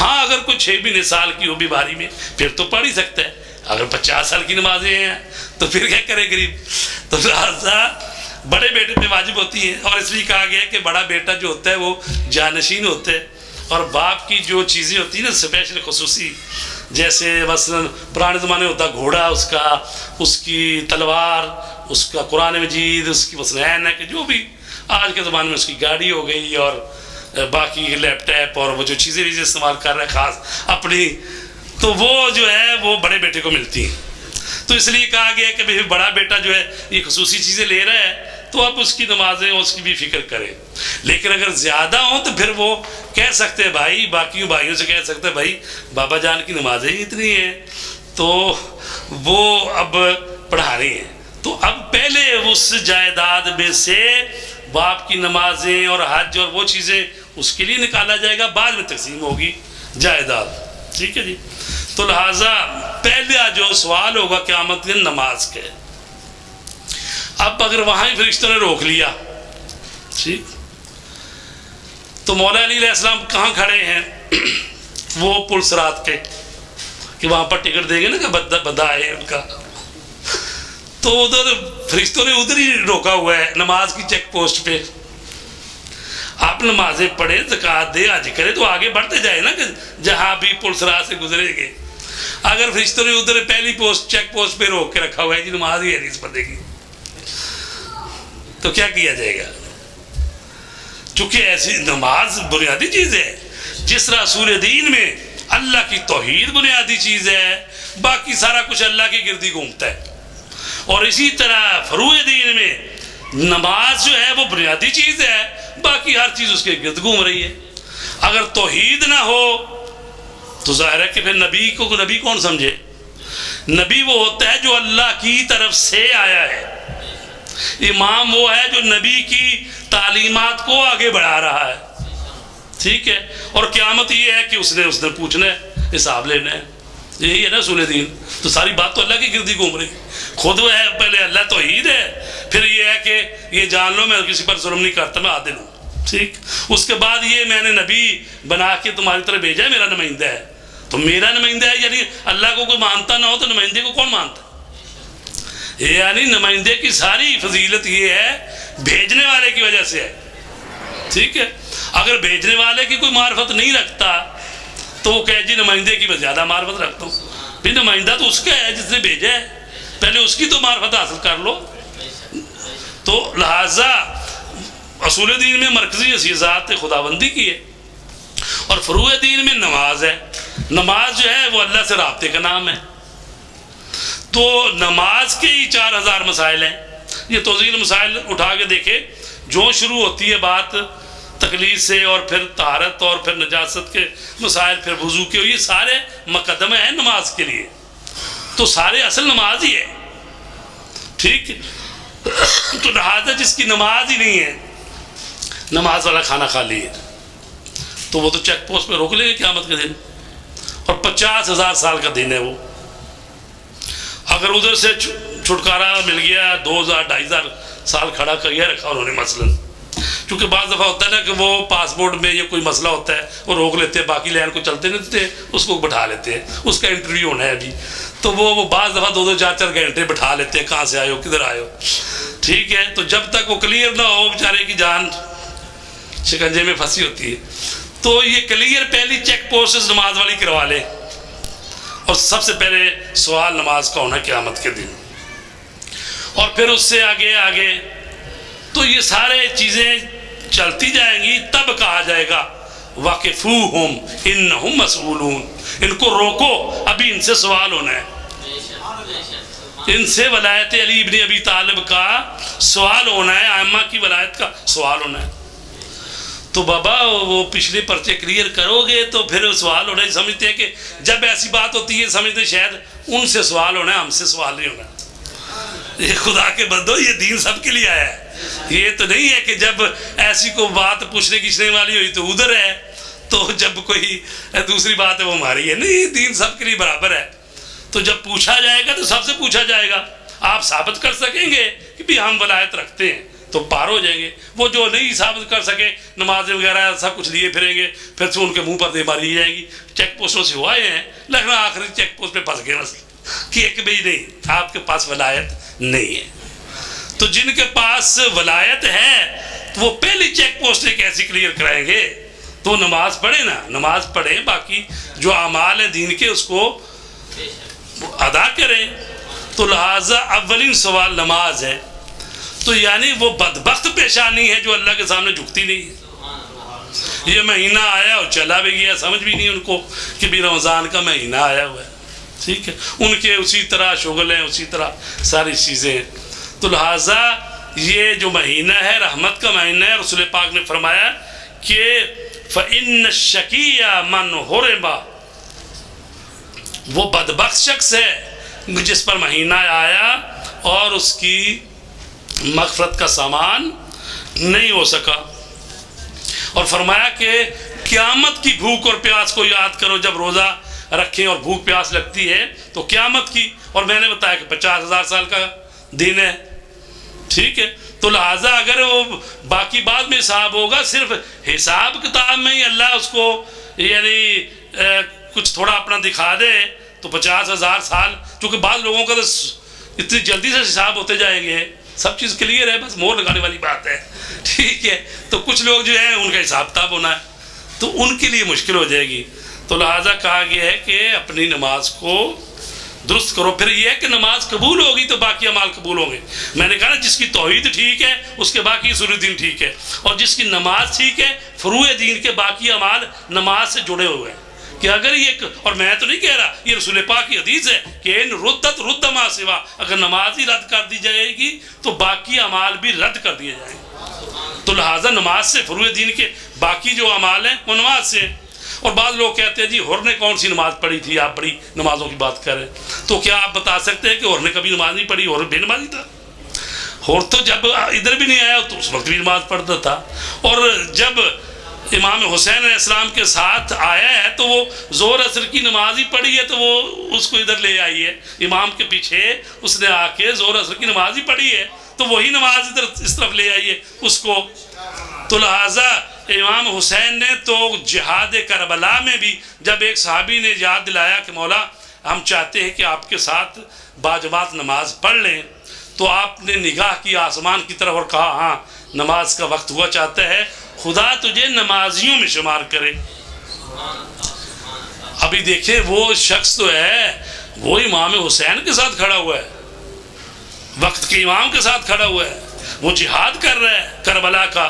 ہاں اگر کوئی 6 مہینے سال کی ہو بیماری میں پھر تو پڑھ ہی سکتا ہے، اگر 50 سال کی نمازیں ہیں تو پھر کیا کرے غریب؟ تو لہٰذا بڑے بیٹے پہ واجب ہوتی ہیں، اور اس لیے کہا گیا ہے کہ بڑا بیٹا جو ہوتا ہے وہ جانشین ہوتا ہے، اور باپ کی جو چیزیں ہوتی ہیں نا اسپیشل خصوصی، جیسے مثلا پرانے زمانے ہوتا گھوڑا اس کا، اس کی تلوار، اس کا قرآن مجید، اس کی مثلا اینک، جو بھی آج کے زمانے میں اس کی گاڑی ہو گئی، اور باقی لیپ ٹاپ اور وہ جو چیزیں استعمال کر رہے ہیں خاص اپنی، تو وہ جو ہے وہ بڑے بیٹے کو ملتی ہیں۔ تو اس لیے کہا گیا کہ بڑا بیٹا جو ہے یہ خصوصی چیزیں لے رہا ہے تو اب اس کی نمازیں اس کی بھی فکر کرے، لیکن اگر زیادہ ہوں تو پھر وہ کہہ سکتے ہیں بھائی، باقی بھائیوں سے کہہ سکتے ہیں بھائی بابا جان کی نمازیں ہی اتنی ہیں تو وہ اب پڑھا رہی ہیں، تو اب پہلے اس جائیداد میں سے باپ کی نمازیں اور حج اور وہ چیزیں اس کے لیے نکالا جائے گا، بعد میں تقسیم ہوگی جائیداد، ٹھیک ہے جی۔ تو لہٰذا پہلا جو سوال ہوگا قیامت کے دن نماز کے۔ اب اگر وہاں ہی فرشتوں نے روک لیا، ٹھیک، تو مولا علی علیہ السلام کہاں کھڑے ہیں؟ وہ پل صراط کے، کہ وہاں پر ٹکٹ دیں گے نا کہ بدا ہے ان کا، تو ادھر فرشتوں نے ادھر ہی روکا ہوا ہے نماز کی چیک پوسٹ پہ۔ آپ نمازیں پڑھیں، زکوٰۃ دے، حج کرے تو آگے بڑھتے جائے نا، کہ جہاں بھی پل صراط سے گزرے گے۔ اگر فرشتوں نے ادھر پہلی پوسٹ چیک پوسٹ پہ روک کے رکھا ہوا ہے جی نماز ہی ہے نہیں اس بندے کی، تو کیا کیا جائے گا؟ چونکہ ایسی نماز بنیادی چیز ہے، جس طرح اصول دین میں اللہ کی توحید بنیادی چیز ہے، باقی سارا کچھ اللہ کے گردی گھومتا ہے، اور اسی طرح فروع دین میں نماز جو ہے وہ بنیادی چیز ہے، باقی ہر چیز اس کے گرد گھوم رہی ہے۔ اگر توحید نہ ہو تو ظاہر ہے کہ پھر نبی کو نبی کون سمجھے؟ نبی وہ ہوتا ہے جو اللہ کی طرف سے آیا ہے، امام وہ ہے جو نبی کی تعلیمات کو آگے بڑھا رہا ہے، ٹھیک ہے، اور قیامت یہ ہے کہ اس نے پوچھنا ہے، حساب لینا ہے، یہی ہے نا اصول دین۔ تو ساری بات تو اللہ کی گردی گھوم رہی، خود وہ ہے پہلے اللہ توحید ہے، پھر یہ ہے کہ یہ جان لو میں کسی پر ظلم نہیں کرتا، میں عادل ہوں، ٹھیک، اس کے بعد یہ میں نے نبی بنا کے تمہاری طرف بھیجا ہے، میرا نمائندہ ہے، تو میرا نمائندہ ہے، یعنی اللہ کو کوئی مانتا نہ ہو تو نمائندے کو کون مانتا؟ یعنی نمائندے کی ساری فضیلت یہ ہے بھیجنے والے کی وجہ سے ہے، ٹھیک ہے۔ اگر بھیجنے والے کی کوئی معرفت نہیں رکھتا تو وہ کہے جی نمائندے کی میں زیادہ معرفت رکھتا ہوں، پھر نمائندہ تو اس کا ہے جس نے بھیجا ہے، پہلے اس کی تو معرفت حاصل کر لو۔ تو لہٰذا اصول دین میں مرکزی حیثیت ذات خداوندی کی ہے، اور فروع دین میں نماز ہے۔ نماز جو ہے وہ اللہ سے رابطے کا نام ہے، تو نماز کے ہی 4000 مسائل ہیں۔ یہ توضیح مسائل اٹھا کے دیکھے، جو شروع ہوتی ہے بات تقلید سے، اور پھر طہارت، اور پھر نجاست کے مسائل، پھر وضو کے، یہ سارے مقدمے ہیں نماز کے لیے، تو سارے اصل نماز ہی ہے، ٹھیک۔ تو لہٰذا جس کی نماز ہی نہیں ہے، نماز والا کھانا کھا لیے، تو وہ تو چیک پوسٹ پہ روک لیں گے قیامت کے دن، اور 50,000 سال کا دن ہے وہ۔ اگر ادھر سے چھٹکارا مل گیا، 2000 2500 سال کھڑا کر رکھا انہوں نے مثلاً، کیونکہ بعض دفعہ ہوتا ہے نا کہ وہ پاسپورٹ میں یہ کوئی مسئلہ ہوتا ہے، وہ روک لیتے ہیں، باقی لائن کو چلتے نہیں دیتے، اس کو بٹھا لیتے ہیں، اس کا انٹرویو ہونا ہے ابھی، تو وہ بعض دفعہ 2-2 4-4 گھنٹے بٹھا لیتے ہیں، کہاں سے آئے ہو، کدھر آئے ہو، ٹھیک ہے۔ تو جب تک وہ کلیئر نہ ہو بیچارے کی جان شکنجے میں پھنسی ہوتی ہے، تو یہ کلیئر پہلی چیک پوسٹ نماز والی کروا لے، اور سب سے پہلے سوال نماز کا ہونا قیامت کے دن، اور پھر اس سے آگے آگے تو یہ سارے چیزیں چلتی جائیں گی، تب کہا جائے گا واقفوہم انہم مسئولون، ان کو روکو، ابھی ان سے سوال ہونا ہے، ان سے ولایت علی ابن ابی طالب کا سوال ہونا ہے، ائمہ کی ولایت کا سوال ہونا ہے۔ تو بابا وہ پچھلے پرچے کلیئر کرو گے تو پھر سوال ہونا ہے، سمجھتے ہیں کہ جب ایسی بات ہوتی ہے سمجھتے شاید ان سے سوال ہونا ہے، ہم سے سوال نہیں ہونا۔ یہ خدا کے بندو، یہ دین سب کے لیے آیا ہے، یہ تو نہیں ہے کہ جب ایسی کوئی بات پوچھنے کھینچنے والی ہوئی تو ادھر ہے، تو جب کوئی دوسری بات ہے وہ ہماری ہے، نہیں، دین سب کے لیے برابر ہے۔ تو جب پوچھا جائے گا تو سب سے پوچھا جائے گا، آپ ثابت کر سکیں گے کہ بھی ہم ولایت رکھتے ہیں تو پار ہو جائیں گے، وہ جو نہیں ثابت کر سکے، نمازیں وغیرہ سب کچھ لیے پھریں گے، پھر سے ان کے منہ پر دے ماری جائے گی۔ چیک پوسٹوں سے ہوئے ہیں، لیکن آخری چیک پوسٹ پہ پھنس گئے مسئلہ کہ ایک بھی نہیں، آپ کے پاس ولایت نہیں ہے۔ تو جن کے پاس ولایت ہے تو وہ پہلی چیک پوسٹ کیسی کلیئر کرائیں گے؟ تو نماز پڑھیں نا، نماز پڑھیں، باقی جو اعمال ہیں دین کے اس کو ادا کریں۔ تو لہٰذا اولین سوال نماز ہے۔ تو یعنی وہ بدبخت پیشانی ہے جو اللہ کے سامنے جھکتی نہیں ہے۔ یہ مہینہ آیا اور چلا بھی گیا، سمجھ بھی نہیں ان کو کہ بھی رمضان کا مہینہ آیا ہوا ہے، ٹھیک ہے، ان کے اسی طرح شغل ہیں، اسی طرح ساری چیزیں ہیں۔ تو لہٰذا یہ جو مہینہ ہے رحمت کا مہینہ ہے، رسول پاک نے فرمایا کہ فَإِنَّ الشَّقِيَّ مَنْ حُرِمَ، وہ بدبخت شخص ہے جس پر مہینہ آیا اور اس کی مغفرت کا سامان نہیں ہو سکا۔ اور فرمایا کہ قیامت کی بھوک اور پیاس کو یاد کرو، جب روزہ رکھیں اور بھوک پیاس لگتی ہے تو قیامت کی، اور میں نے بتایا کہ 50,000 سال کا دن ہے، ٹھیک ہے۔ تو لہٰذا اگر وہ باقی بعد میں حساب ہوگا، صرف حساب کتاب میں ہی اللہ اس کو یعنی کچھ تھوڑا اپنا دکھا دے تو 50,000 سال، چونکہ بعض لوگوں کا تو اتنی جلدی سے حساب ہوتے جائیں گے، سب چیز کلیئر ہے، بس مور لگانے والی بات ہے، ٹھیک ہے۔ تو کچھ لوگ جو ہیں ان کا حساب کتاب ہونا ہے تو ان کے لیے مشکل ہو جائے گی۔ تو لہٰذا کہا گیا ہے کہ اپنی نماز کو درست کرو۔ پھر یہ ہے کہ نماز قبول ہوگی تو باقی اعمال قبول ہوں گے۔ میں نے کہا نا، جس کی توحید ٹھیک ہے اس کے باقی اصول دین ٹھیک ہے، اور جس کی نماز ٹھیک ہے فروع دین کے باقی اعمال نماز سے جڑے ہوئے ہیں۔ کہ اگر یہ، اور میں تو نہیں کہہ رہا، یہ رسول پاک کی حدیث ہے کہ ان ردت رد ما سوا، اگر نماز ہی رد کر دی جائے گی تو باقی اعمال بھی رد کر دیے جائیں گے۔ تو لہٰذا نماز سے فروع دین کے باقی جو اعمال ہیں وہ نماز سے۔ اور بعض لوگ کہتے ہیں جی حر نے کون سی نماز پڑھی تھی، آپ بڑی نمازوں کی بات کریں، تو کیا آپ بتا سکتے ہیں کہ حر نے کبھی نماز نہیں پڑھی؟ حر بے نمازی تھا۔ حر تو جب ادھر بھی نہیں آیا تو اس وقت بھی نماز پڑھتا تھا، اور جب امام حسین علیہ السلام کے ساتھ آیا ہے تو وہ ظہر عصر کی نماز ہی پڑھی ہے، تو وہ اس کو ادھر لے آئی ہے، امام کے پیچھے اس نے آ کے ظہر عصر کی نماز ہی پڑھی ہے، تو وہی نماز ادھر اس طرف لے آئی ہے اس کو۔ تو لہٰذا امام حسین نے تو جہاد کربلا میں بھی جب ایک صحابی نے یاد دلایا کہ مولا ہم چاہتے ہیں کہ آپ کے ساتھ باجماعت نماز پڑھ لیں، تو آپ نے نگاہ کی آسمان کی طرف اور کہا ہاں نماز کا وقت ہوا چاہتا ہے، خدا تجھے نمازیوں میں شمار کرے۔ ابھی دیکھیں وہ شخص تو ہے وہ امام حسین کے ساتھ کھڑا ہوا ہے، وقت کے امام کے ساتھ کھڑا ہوا ہے، وہ جہاد کر رہا ہے کربلا کا،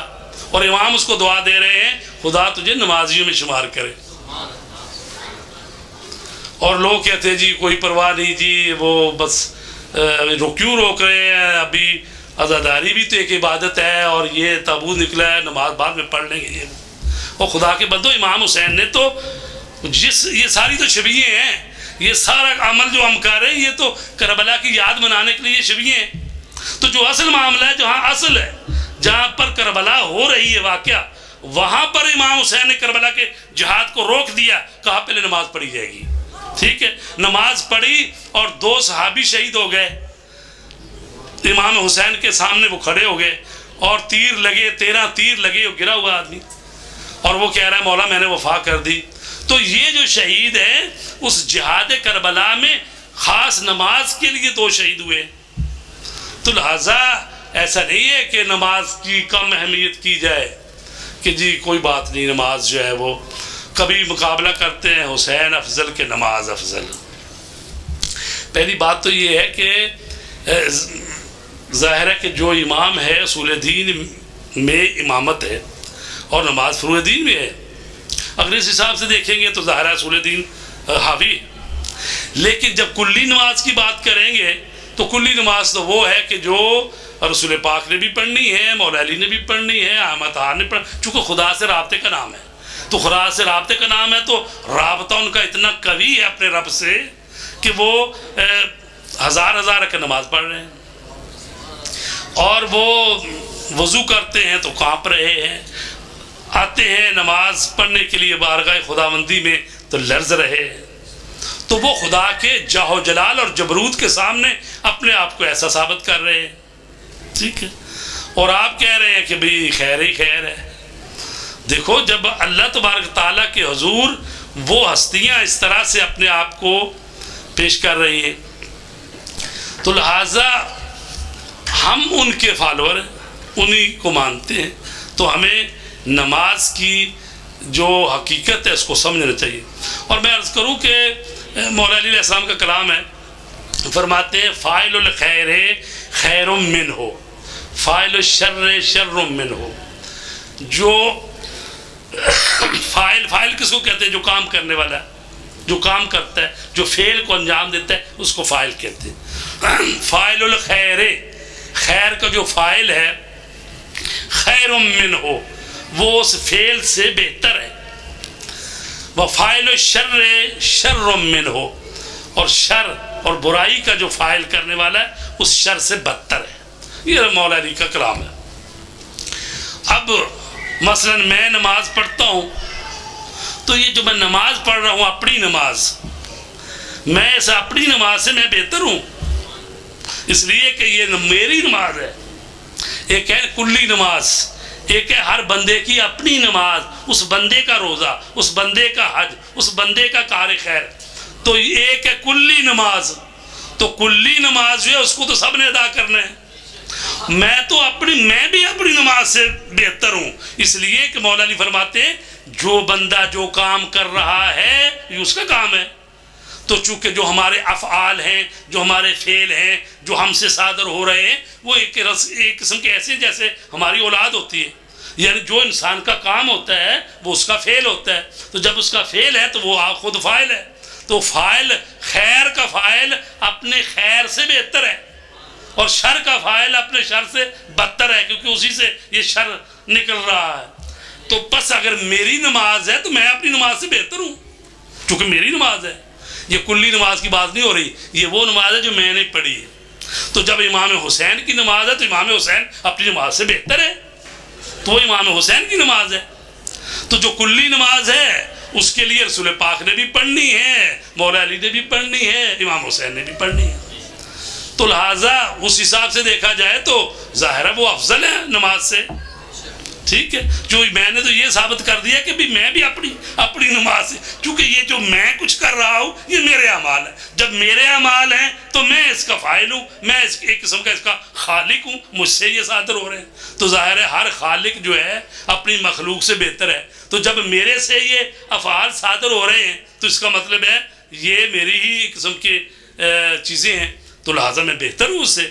اور امام اس کو دعا دے رہے ہیں خدا تجھے نمازیوں میں شمار کرے۔ اور لوگ کہتے ہیں جی کوئی پرواہ نہیں جی، وہ بس کیوں روک رہے ہیں، ابھی عزاداری بھی تو ایک عبادت ہے، اور یہ تابوت نکلا ہے، نماز بعد میں پڑھ لیں گے۔ اور خدا کے بندو، امام حسین نے تو یہ ساری تو شبیہیں ہیں، یہ سارا عمل جو ہم کر رہے ہیں یہ تو کربلا کی یاد منانے کے لیے شبیہیں ہیں۔ تو جو اصل معاملہ ہے، جہاں اصل ہے، جہاں پر کربلا ہو رہی ہے واقعہ، وہاں پر امام حسین نے کربلا کے جہاد کو روک دیا، کہا پہلے نماز پڑھی جائے گی، ٹھیک ہے۔ نماز پڑھی اور 2 صحابی شہید ہو گئے، امام حسین کے سامنے وہ کھڑے ہو گئے اور تیر لگے، 13 تیر لگے، وہ گرا ہوا آدمی، اور وہ کہہ رہا ہے مولا میں نے وفا کر دی۔ تو یہ جو شہید ہے اس جہاد کربلا میں خاص نماز کے لیے 2 شہید ہوئے۔ تو لہٰذا ایسا نہیں ہے کہ نماز کی کم اہمیت کی جائے کہ جی کوئی بات نہیں، نماز جو ہے وہ کبھی مقابلہ کرتے ہیں حسین افضل کہ نماز افضل۔ پہلی بات تو یہ ہے کہ ظاہر ہے کہ جو امام ہے اصول دین میں امامت ہے اور نماز فروع دین میں ہے، اگر اس حساب سے دیکھیں گے تو ظاہر ہے اصول دین حاوی۔ لیکن جب کلی نماز کی بات کریں گے تو کلی نماز تو وہ ہے کہ جو رسول پاک نے بھی پڑھنی ہے، مولا علی نے بھی پڑھنی ہے، احمد نے پڑھنی، چونکہ خدا سے رابطے کا نام ہے، تو خدا سے رابطے کا نام ہے تو رابطہ ان کا اتنا قوی ہے اپنے رب سے کہ وہ ہزار رکعت نماز پڑھ رہے ہیں، اور وہ وضو کرتے ہیں تو کانپ رہے ہیں، آتے ہیں نماز پڑھنے کے لیے بارگاہ خداوندی میں تو لرز رہے ہیں۔ تو وہ خدا کے جاہ و جلال اور جبروت کے سامنے اپنے آپ کو ایسا ثابت کر رہے ہیں، ٹھیک ہے، اور آپ کہہ رہے ہیں کہ بھئی خیر ہی خیر ہے۔ دیکھو جب اللہ تبارک تعالیٰ کے حضور وہ ہستیاں اس طرح سے اپنے آپ کو پیش کر رہی ہیں تو لہٰذا ہم ان کے فالوور ہیں، انہی کو مانتے ہیں، تو ہمیں نماز کی جو حقیقت ہے اس کو سمجھنا چاہیے۔ اور میں عرض کروں کہ مولا علی علیہ السلام کا کلام ہے، فرماتے ہیں فاعل الخیر خیر منہ، فاعل الشر شر منہ۔ جو فاعل کس کو کہتے ہیں؟ جو کام کرنے والا ہے، جو کام کرتا ہے، جو فعل کو انجام دیتا ہے، اس کو فاعل کہتے ہیں۔ فاعل الخیر، خیر کا جو فاعل ہے، خیر منہ، وہ اس فعل سے بہتر ہے۔ وفاعل الشر شر منہ، اور شر اور برائی کا جو فاعل کرنے والا ہے اس شر سے بدتر ہے۔ یہ مولا علی کا کلام ہے۔ اب مثلا میں نماز پڑھتا ہوں، تو یہ جو میں نماز پڑھ رہا ہوں اپنی نماز، میں اس اپنی نماز سے میں بہتر ہوں، اس لیے کہ یہ میری نماز ہے۔ ایک ہے کلی نماز، ایک ہے ہر بندے کی اپنی نماز، اس بندے کا روزہ، اس بندے کا حج، اس بندے کا کار خیر۔ تو ایک ہے کلی نماز، تو کلی نماز جو ہے اس کو تو سب نے ادا کرنا ہے۔ میں بھی اپنی نماز سے بہتر ہوں، اس لیے کہ مولا علی فرماتے ہیں جو بندہ جو کام کر رہا ہے یہ اس کا کام ہے۔ تو چونکہ جو ہمارے افعال ہیں، جو ہمارے فعل ہیں، جو ہم سے صادر ہو رہے ہیں، وہ ایک قسم کے ایسے جیسے ہماری اولاد ہوتی ہے، یعنی جو انسان کا کام ہوتا ہے وہ اس کا فعل ہوتا ہے۔ تو جب اس کا فعل ہے تو وہ خود فاعل ہے، تو فاعل خیر کا فاعل اپنے خیر سے بہتر ہے، اور شر کا فاعل اپنے شر سے بدتر ہے، کیونکہ اسی سے یہ شر نکل رہا ہے۔ تو بس اگر میری نماز ہے تو میں اپنی نماز سے بہتر ہوں، چونکہ میری نماز ہے۔ یہ کلی نماز کی بات نہیں ہو رہی، یہ وہ نماز ہے جو میں نے پڑھی ہے۔ تو جب امام حسین کی نماز ہے تو امام حسین اپنی نماز سے بہتر ہے، تو وہ امام حسین کی نماز ہے۔ تو جو کلی نماز ہے اس کے لیے رسول پاک نے بھی پڑھنی ہے، مولا علی نے بھی پڑھنی ہے، امام حسین نے بھی پڑھنی ہے۔ تو لہٰذا اس حساب سے دیکھا جائے تو ظاہر ہے وہ افضل ہے نماز سے، ٹھیک ہے۔ جو میں نے تو یہ ثابت کر دیا کہ بھی میں بھی اپنی نماز سے، چونکہ یہ جو میں کچھ کر رہا ہوں یہ میرے اعمال ہیں، جب میرے اعمال ہیں تو میں اس کا فاعل ہوں، میں ایک قسم کا اس کا خالق ہوں، مجھ سے یہ صادر ہو رہے ہیں۔ تو ظاہر ہے ہر خالق جو ہے اپنی مخلوق سے بہتر ہے، تو جب میرے سے یہ افعال صادر ہو رہے ہیں تو اس کا مطلب ہے یہ میری ہی ایک قسم کی چیزیں ہیں، تو لہٰذا میں بہتر ہوں اس سے۔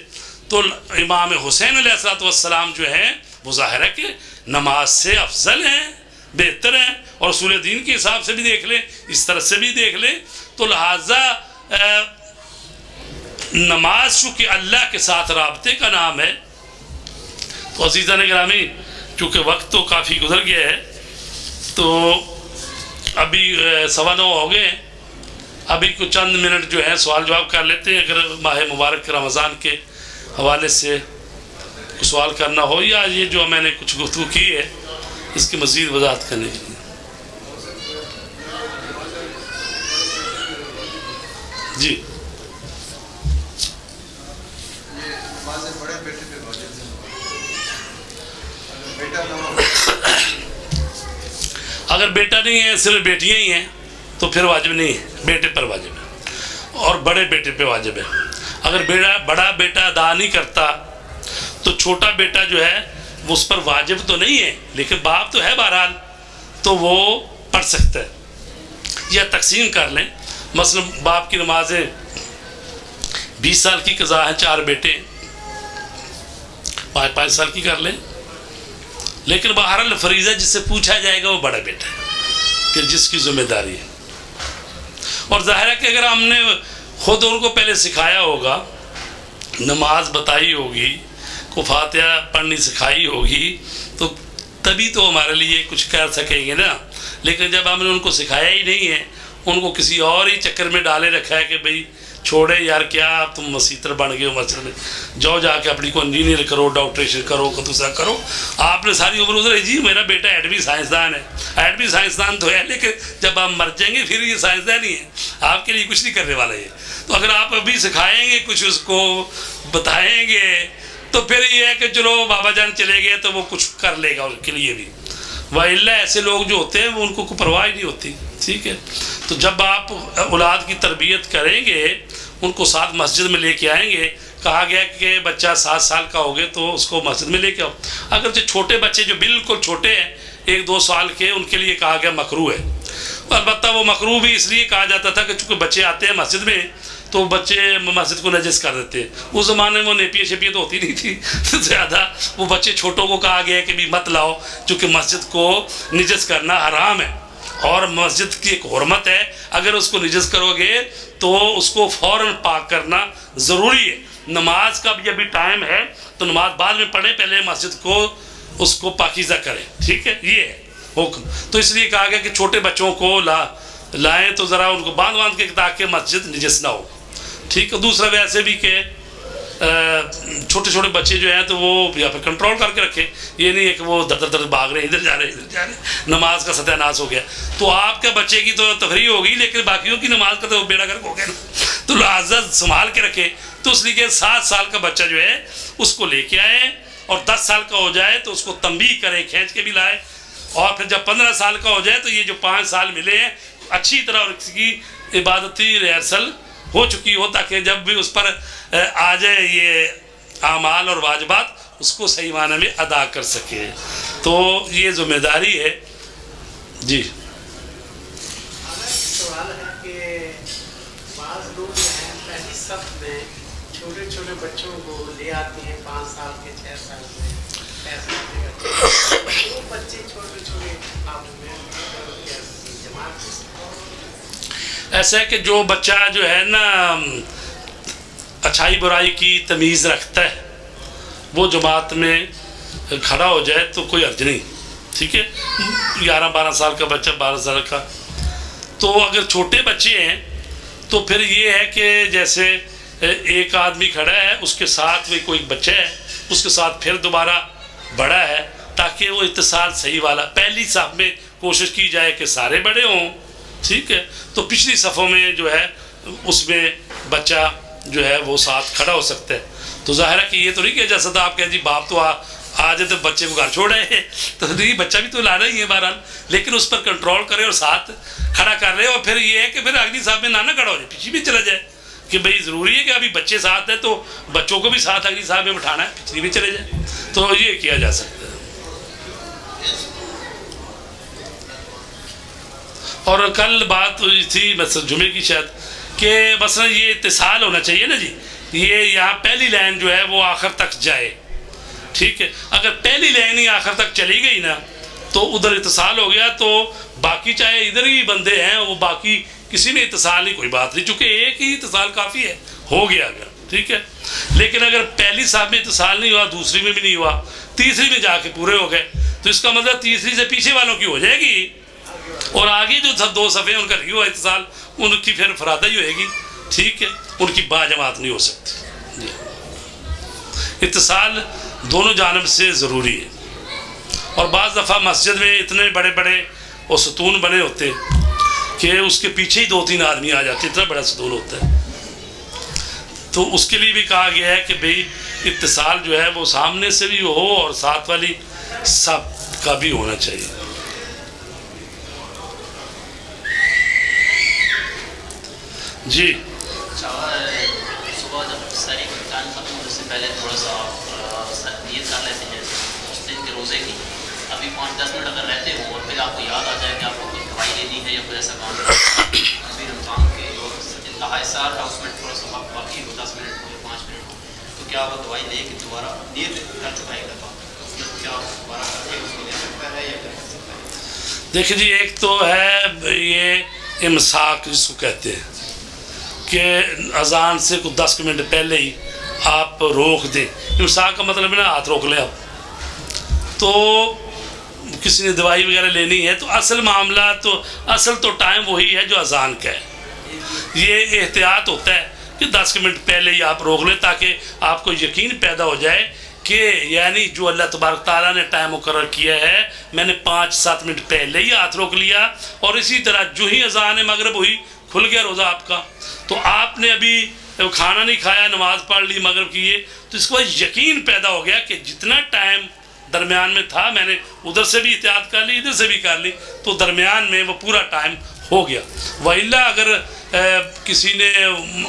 تو امام حسین علیہ السلام جو ہیں وہ ظاہر ہے کہ نماز سے افضل ہیں، بہتر ہیں، اور رسول دین کے حساب سے بھی دیکھ لیں، اس طرح سے بھی دیکھ لیں، تو لہٰذا نماز چونکہ اللہ کے ساتھ رابطے کا نام ہے۔ تو عزیزان گرامی، چونکہ وقت تو کافی گزر گیا ہے، تو ابھی 9:15 ہو گئے ہیں، ابھی کچھ چند منٹ جو ہے سوال جواب کر لیتے ہیں، اگر ماہ مبارک رمضان کے حوالے سے کچھ سوال کرنا ہو، یا یہ جو میں نے کچھ گفتگو کی ہے اس کی مزید وضاحت کرنے کے لیے۔ جی اگر بیٹا نہیں ہے، صرف بیٹیاں ہی ہیں تو پھر واجب نہیں ہے، بیٹے پر واجب ہے اور بڑے بیٹے پہ واجب ہے۔ اگر بڑا بیٹا ادا نہیں کرتا تو چھوٹا بیٹا جو ہے وہ اس پر واجب تو نہیں ہے، لیکن باپ تو ہے بہرحال، تو وہ پڑھ سکتا ہے، یا تقسیم کر لیں۔ مثلا باپ کی نمازیں 20 سال کی قضا ہے، 4 بیٹے 5 سال کی کر لیں، لیکن بہرحال فریضہ جس سے پوچھا جائے گا وہ بڑا بیٹا ہے، کہ جس کی ذمہ داری ہے۔ اور ظاہر ہے کہ اگر ہم نے خود ان کو پہلے سکھایا ہوگا، نماز بتائی ہوگی، کو فاتحہ پڑھنی سکھائی ہوگی، تو تبھی تو ہمارے لیے کچھ کر سکیں گے نا۔ لیکن جب ہم نے ان کو سکھایا ہی نہیں ہے، ان کو کسی اور ہی چکر میں ڈالے رکھا ہے کہ بھئی چھوڑے یار، کیا آپ تم مسیتر بن گئے ہو مسجد میں، جاؤ جا کے اپنی کو انجینئر کرو، ڈاکٹریشن کرو، دوسرا کرو۔ آپ نے ساری عمر ادھر، جی میرا بیٹا ایٹمی سائنسدان ہے، ایٹمی سائنسدان تو ہے، لیکن جب آپ مر جائیں گے پھر یہ سائنسدان ہی ہے، آپ کے لیے کچھ نہیں کرنے والا یہ۔ تو اگر آپ ابھی سکھائیں گے، کچھ اس کو بتائیں گے، تو پھر یہ ہے کہ چلو بابا جان چلے گئے تو وہ کچھ کر لے گا اس کے لیے بھی، وَإِلَّا ایسے لوگ جو ہوتے ہیں وہ ان کو کوئی پرواہ نہیں ہوتی، ٹھیک ہے۔ تو جب آپ اولاد کی تربیت کریں گے، ان کو ساتھ مسجد میں لے کے آئیں گے، کہا گیا کہ بچہ 7 سال کا ہو گئے تو اس کو مسجد میں لے کے آؤ. اگرچہ چھوٹے بچے جو بالکل چھوٹے ہیں 1-2 سال کے، ان کے لیے کہا گیا مکروہ ہے. البتہ وہ مکروہ بھی اس لیے کہا جاتا تھا کہ چونکہ بچے آتے ہیں مسجد میں تو بچے مسجد کو نجس کر دیتے ہیں. اس زمانے میں وہ نیپیاں شیپیاں تو ہوتی نہیں تھی زیادہ. وہ بچے چھوٹوں کو کہا گیا ہے کہ بھی مت لاؤ، چونکہ مسجد کو نجس کرنا حرام ہے اور مسجد کی ایک حرمت ہے. اگر اس کو نجس کرو گے تو اس کو فوراً پاک کرنا ضروری ہے. نماز کا بھی ابھی ٹائم ہے تو نماز بعد میں پڑھیں، پہلے مسجد کو اس کو پاکیزہ کریں. ٹھیک ہے، یہ ہے حکم. تو اس لیے کہا گیا کہ چھوٹے بچوں کو لائیں تو ذرا ان کو باندھ کے تاکہ مسجد نجس نہ ہو. ٹھیک ہے. دوسرا ویسے بھی کہ چھوٹے چھوٹے بچے جو ہیں تو وہ یہاں پہ کنٹرول کر کے رکھے. یہ نہیں ہے کہ وہ در در بھاگ رہے ہیں، ادھر جا رہے ہیں، نماز کا ستیہ ناش ہو گیا. تو آپ کے بچے کی تو تفریح ہوگی لیکن باقیوں کی نماز کا تو بیڑا گرک ہو گیا نا. تو لہٰذا سنبھال کے رکھے. تو اس لیے 7 سال کا بچہ جو ہے اس کو لے کے آئے اور 10 سال کا ہو جائے تو اس کو تنبیہ کرے، کھینچ کے بھی لائے. اور پھر جب 15 سال کا ہو جائے تو یہ جو 5 سال ملے ہیں اچھی طرح اور اس کی عبادتی ریہرسل ہو چکی ہو تاکہ جب بھی اس پر آ جائے یہ اعمال اور واجبات اس کو صحیح معنی میں ادا کر سکے. تو یہ ذمہ داری ہے. جی سوال ہے کہ بعض لوگ ہیں پہلی صف میں چھوٹے چھوٹے بچوں کو لے آتے ہیں 5 سال کے 6 سال کے وہ بچے چھوٹے چھوٹے ایسا ہے کہ جو بچہ جو ہے نا اچھائی برائی کی تمیز رکھتا ہے وہ جماعت میں کھڑا ہو جائے تو کوئی حرج نہیں. ٹھیک ہے. 11-12 سال کا بچہ، 12 سال کا. تو اگر چھوٹے بچے ہیں تو پھر یہ ہے کہ جیسے ایک آدمی کھڑا ہے اس کے ساتھ بھی کوئی بچہ ہے، اس کے ساتھ پھر دوبارہ بڑا ہے تاکہ وہ اتصال صحیح والا. پہلی صف میں کوشش کی جائے کہ سارے بڑے ہوں. ٹھیک ہے. تو پچھلی صفوں میں جو ہے اس میں بچہ جو ہے وہ ساتھ کھڑا ہو سکتا ہے. تو ظاہر ہے کہ یہ تو نہیں کہ جیسا تھا آپ کہیں جی باپ تو آ جائے تو بچے کو گھر چھوڑ رہے ہیں، تو نہیں، بچہ بھی تو لا رہا ہی ہے بہرحال، لیکن اس پر کنٹرول کرے اور ساتھ کھڑا کر رہے. اور پھر یہ ہے کہ پھر اگلی صاحب میں نہ کھڑا ہو جائے، پیچھے بھی چلا جائے کہ بھئی ضروری ہے کہ ابھی بچے ساتھ ہیں تو بچوں کو بھی ساتھ اگلی صاحب میں بٹھانا ہے، پچھلی بھی چلے جائے. تو یہ کیا جا سکتا ہے. اور کل بات ہوئی تھی مثلا جمعے کی شاید کہ مثلا یہ اتصال ہونا چاہیے نا جی، یہ یہاں پہلی لائن جو ہے وہ آخر تک جائے. ٹھیک ہے. اگر پہلی لائن ہی آخر تک چلی گئی نا تو ادھر اتصال ہو گیا تو باقی چاہے ادھر ہی بندے ہیں وہ باقی کسی میں اتصال نہیں، کوئی بات نہیں، چونکہ ایک ہی اتصال کافی ہے، ہو گیا اگر. ٹھیک ہے. لیکن اگر پہلی صاحب میں اتصال نہیں ہوا، دوسری میں بھی نہیں ہوا، تیسری میں جا کے پورے ہو گئے تو اس کا مطلب تیسری سے پیچھے والوں کی ہو جائے گی اور آگے جو 2 صفحے ان کا نہیں ہوا اتصال ان کی پھر فرادہ ہی ہوئے گی. ٹھیک ہے. ان کی با جماعت نہیں ہو سکتی. جی. اتصال دونوں جانب سے ضروری ہے. اور بعض دفعہ مسجد میں اتنے بڑے بڑے وہ ستون بنے ہوتے کہ اس کے پیچھے ہی 2-3 آدمی آ جاتے، اتنا بڑا ستون ہوتا ہے. تو اس کے لیے بھی کہا گیا ہے کہ بھئی اتصال جو ہے وہ سامنے سے بھی ہو اور ساتھ والی سب کا بھی ہونا چاہیے. جی صبح جب ساری ٹائم ختم ہونے سے پہلے تھوڑا سا آپ نیت کر لیتے ہیں اس دن کے روزے کی، ابھی 5-10 منٹ اگر رہتے ہو اور پھر آپ کو یاد آ جائے کہ آپ کو کوئی دوائی لینی ہے یا کوئی ایسا کام ہے، ابھی رمضان کے انتہائی سار کا اس منٹ تھوڑا سا وقت باقی ہو، 10 منٹ ہو یا 5 منٹ ہو، تو کیا وہ دوائی لے کے دوبارہ نیت کر چکا ہے ایک دفعہ، کیا دوبارہ کر کے اس کو لے سکتا ہے یا کر سکتا ہے؟ دیکھیں جی، ایک تو ہے یہ امساک جس کو کہتے ہیں کہ اذان سے کچھ 10 منٹ پہلے ہی آپ روک دیں. امساک کا مطلب ہے نا ہاتھ روک لیں. آپ تو کسی نے دوائی وغیرہ لینی ہے تو اصل معاملہ تو اصل تو ٹائم وہی ہے جو اذان کا ہے. یہ احتیاط ہوتا ہے کہ 10 منٹ پہلے ہی آپ روک لیں تاکہ آپ کو یقین پیدا ہو جائے کہ یعنی جو اللہ تبارک تعالیٰ نے ٹائم مقرر کیا ہے میں نے 5-7 منٹ پہلے ہی ہاتھ روک لیا. اور اسی طرح جو ہی اذان مغرب ہوئی کھل گیا روزہ آپ کا. تو آپ نے ابھی کھانا نہیں کھایا، نماز پڑھ لی مغرب کی، یہ تو اس کو یقین پیدا ہو گیا کہ جتنا ٹائم درمیان میں تھا میں نے ادھر سے بھی احتیاط کر لی، ادھر سے بھی کر لی، تو درمیان میں وہ پورا ٹائم ہو گیا. وَإِلَّا اگر کسی نے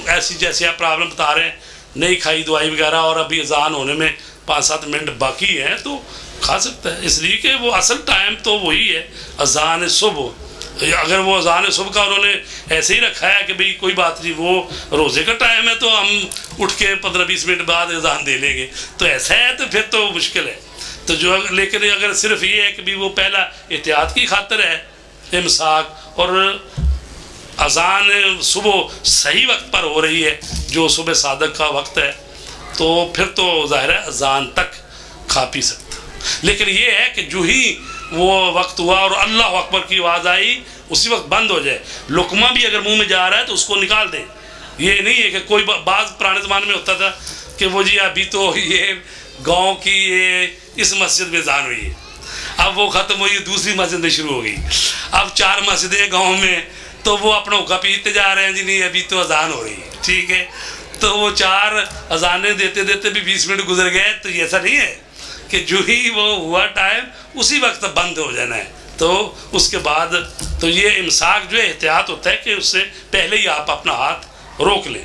ایسی جیسے آپ پرابلم بتا رہے ہیں نہیں کھائی دوائی وغیرہ اور ابھی اذان ہونے میں 5-7 منٹ باقی ہیں تو کھا سکتا ہے، اس لیے کہ وہ اصل ٹائم تو وہی ہے اذان صبح. اگر وہ اذان صبح کا انہوں نے ایسے ہی رکھا ہے کہ بھئی کوئی بات نہیں وہ روزے کا ٹائم ہے تو ہم اٹھ کے 15-20 منٹ بعد اذان دے لیں گے، تو ایسا ہے تو پھر تو مشکل ہے. تو جو لیکن اگر صرف یہ ہے کہ بھی وہ پہلا احتیاط کی خاطر ہے امساک، اور اذان صبح صحیح وقت پر ہو رہی ہے جو صبح صادق کا وقت ہے، تو پھر تو ظاہر ہے اذان تک کھا پی سکتا. لیکن یہ ہے کہ جو ہی وہ وقت ہوا اور اللہ اکبر کی آواز آئی اسی وقت بند ہو جائے. لقمہ بھی اگر منہ میں جا رہا ہے تو اس کو نکال دیں. یہ نہیں ہے کہ کوئی بعض پرانے زمانے میں ہوتا تھا کہ وہ جی ابھی تو یہ گاؤں کی یہ اس مسجد میں اذان ہوئی ہے، اب وہ ختم ہوئی دوسری مسجد میں شروع ہو گئی، اب 4 مسجدیں گاؤں میں تو وہ اپنا حقہ پیتے جا رہے ہیں جی نہیں ابھی تو اذان ہو رہی ہے. ٹھیک ہے، تو وہ 4 اذانیں دیتے دیتے بھی 20 منٹ گزر گئے. تو یہ ایسا نہیں ہے کہ جو ہی وہ ہوا ٹائم اسی وقت بند ہو جانا ہے. تو اس کے بعد تو یہ امساک جو ہے احتیاط ہوتا ہے کہ اس سے پہلے ہی آپ اپنا ہاتھ روک لیں.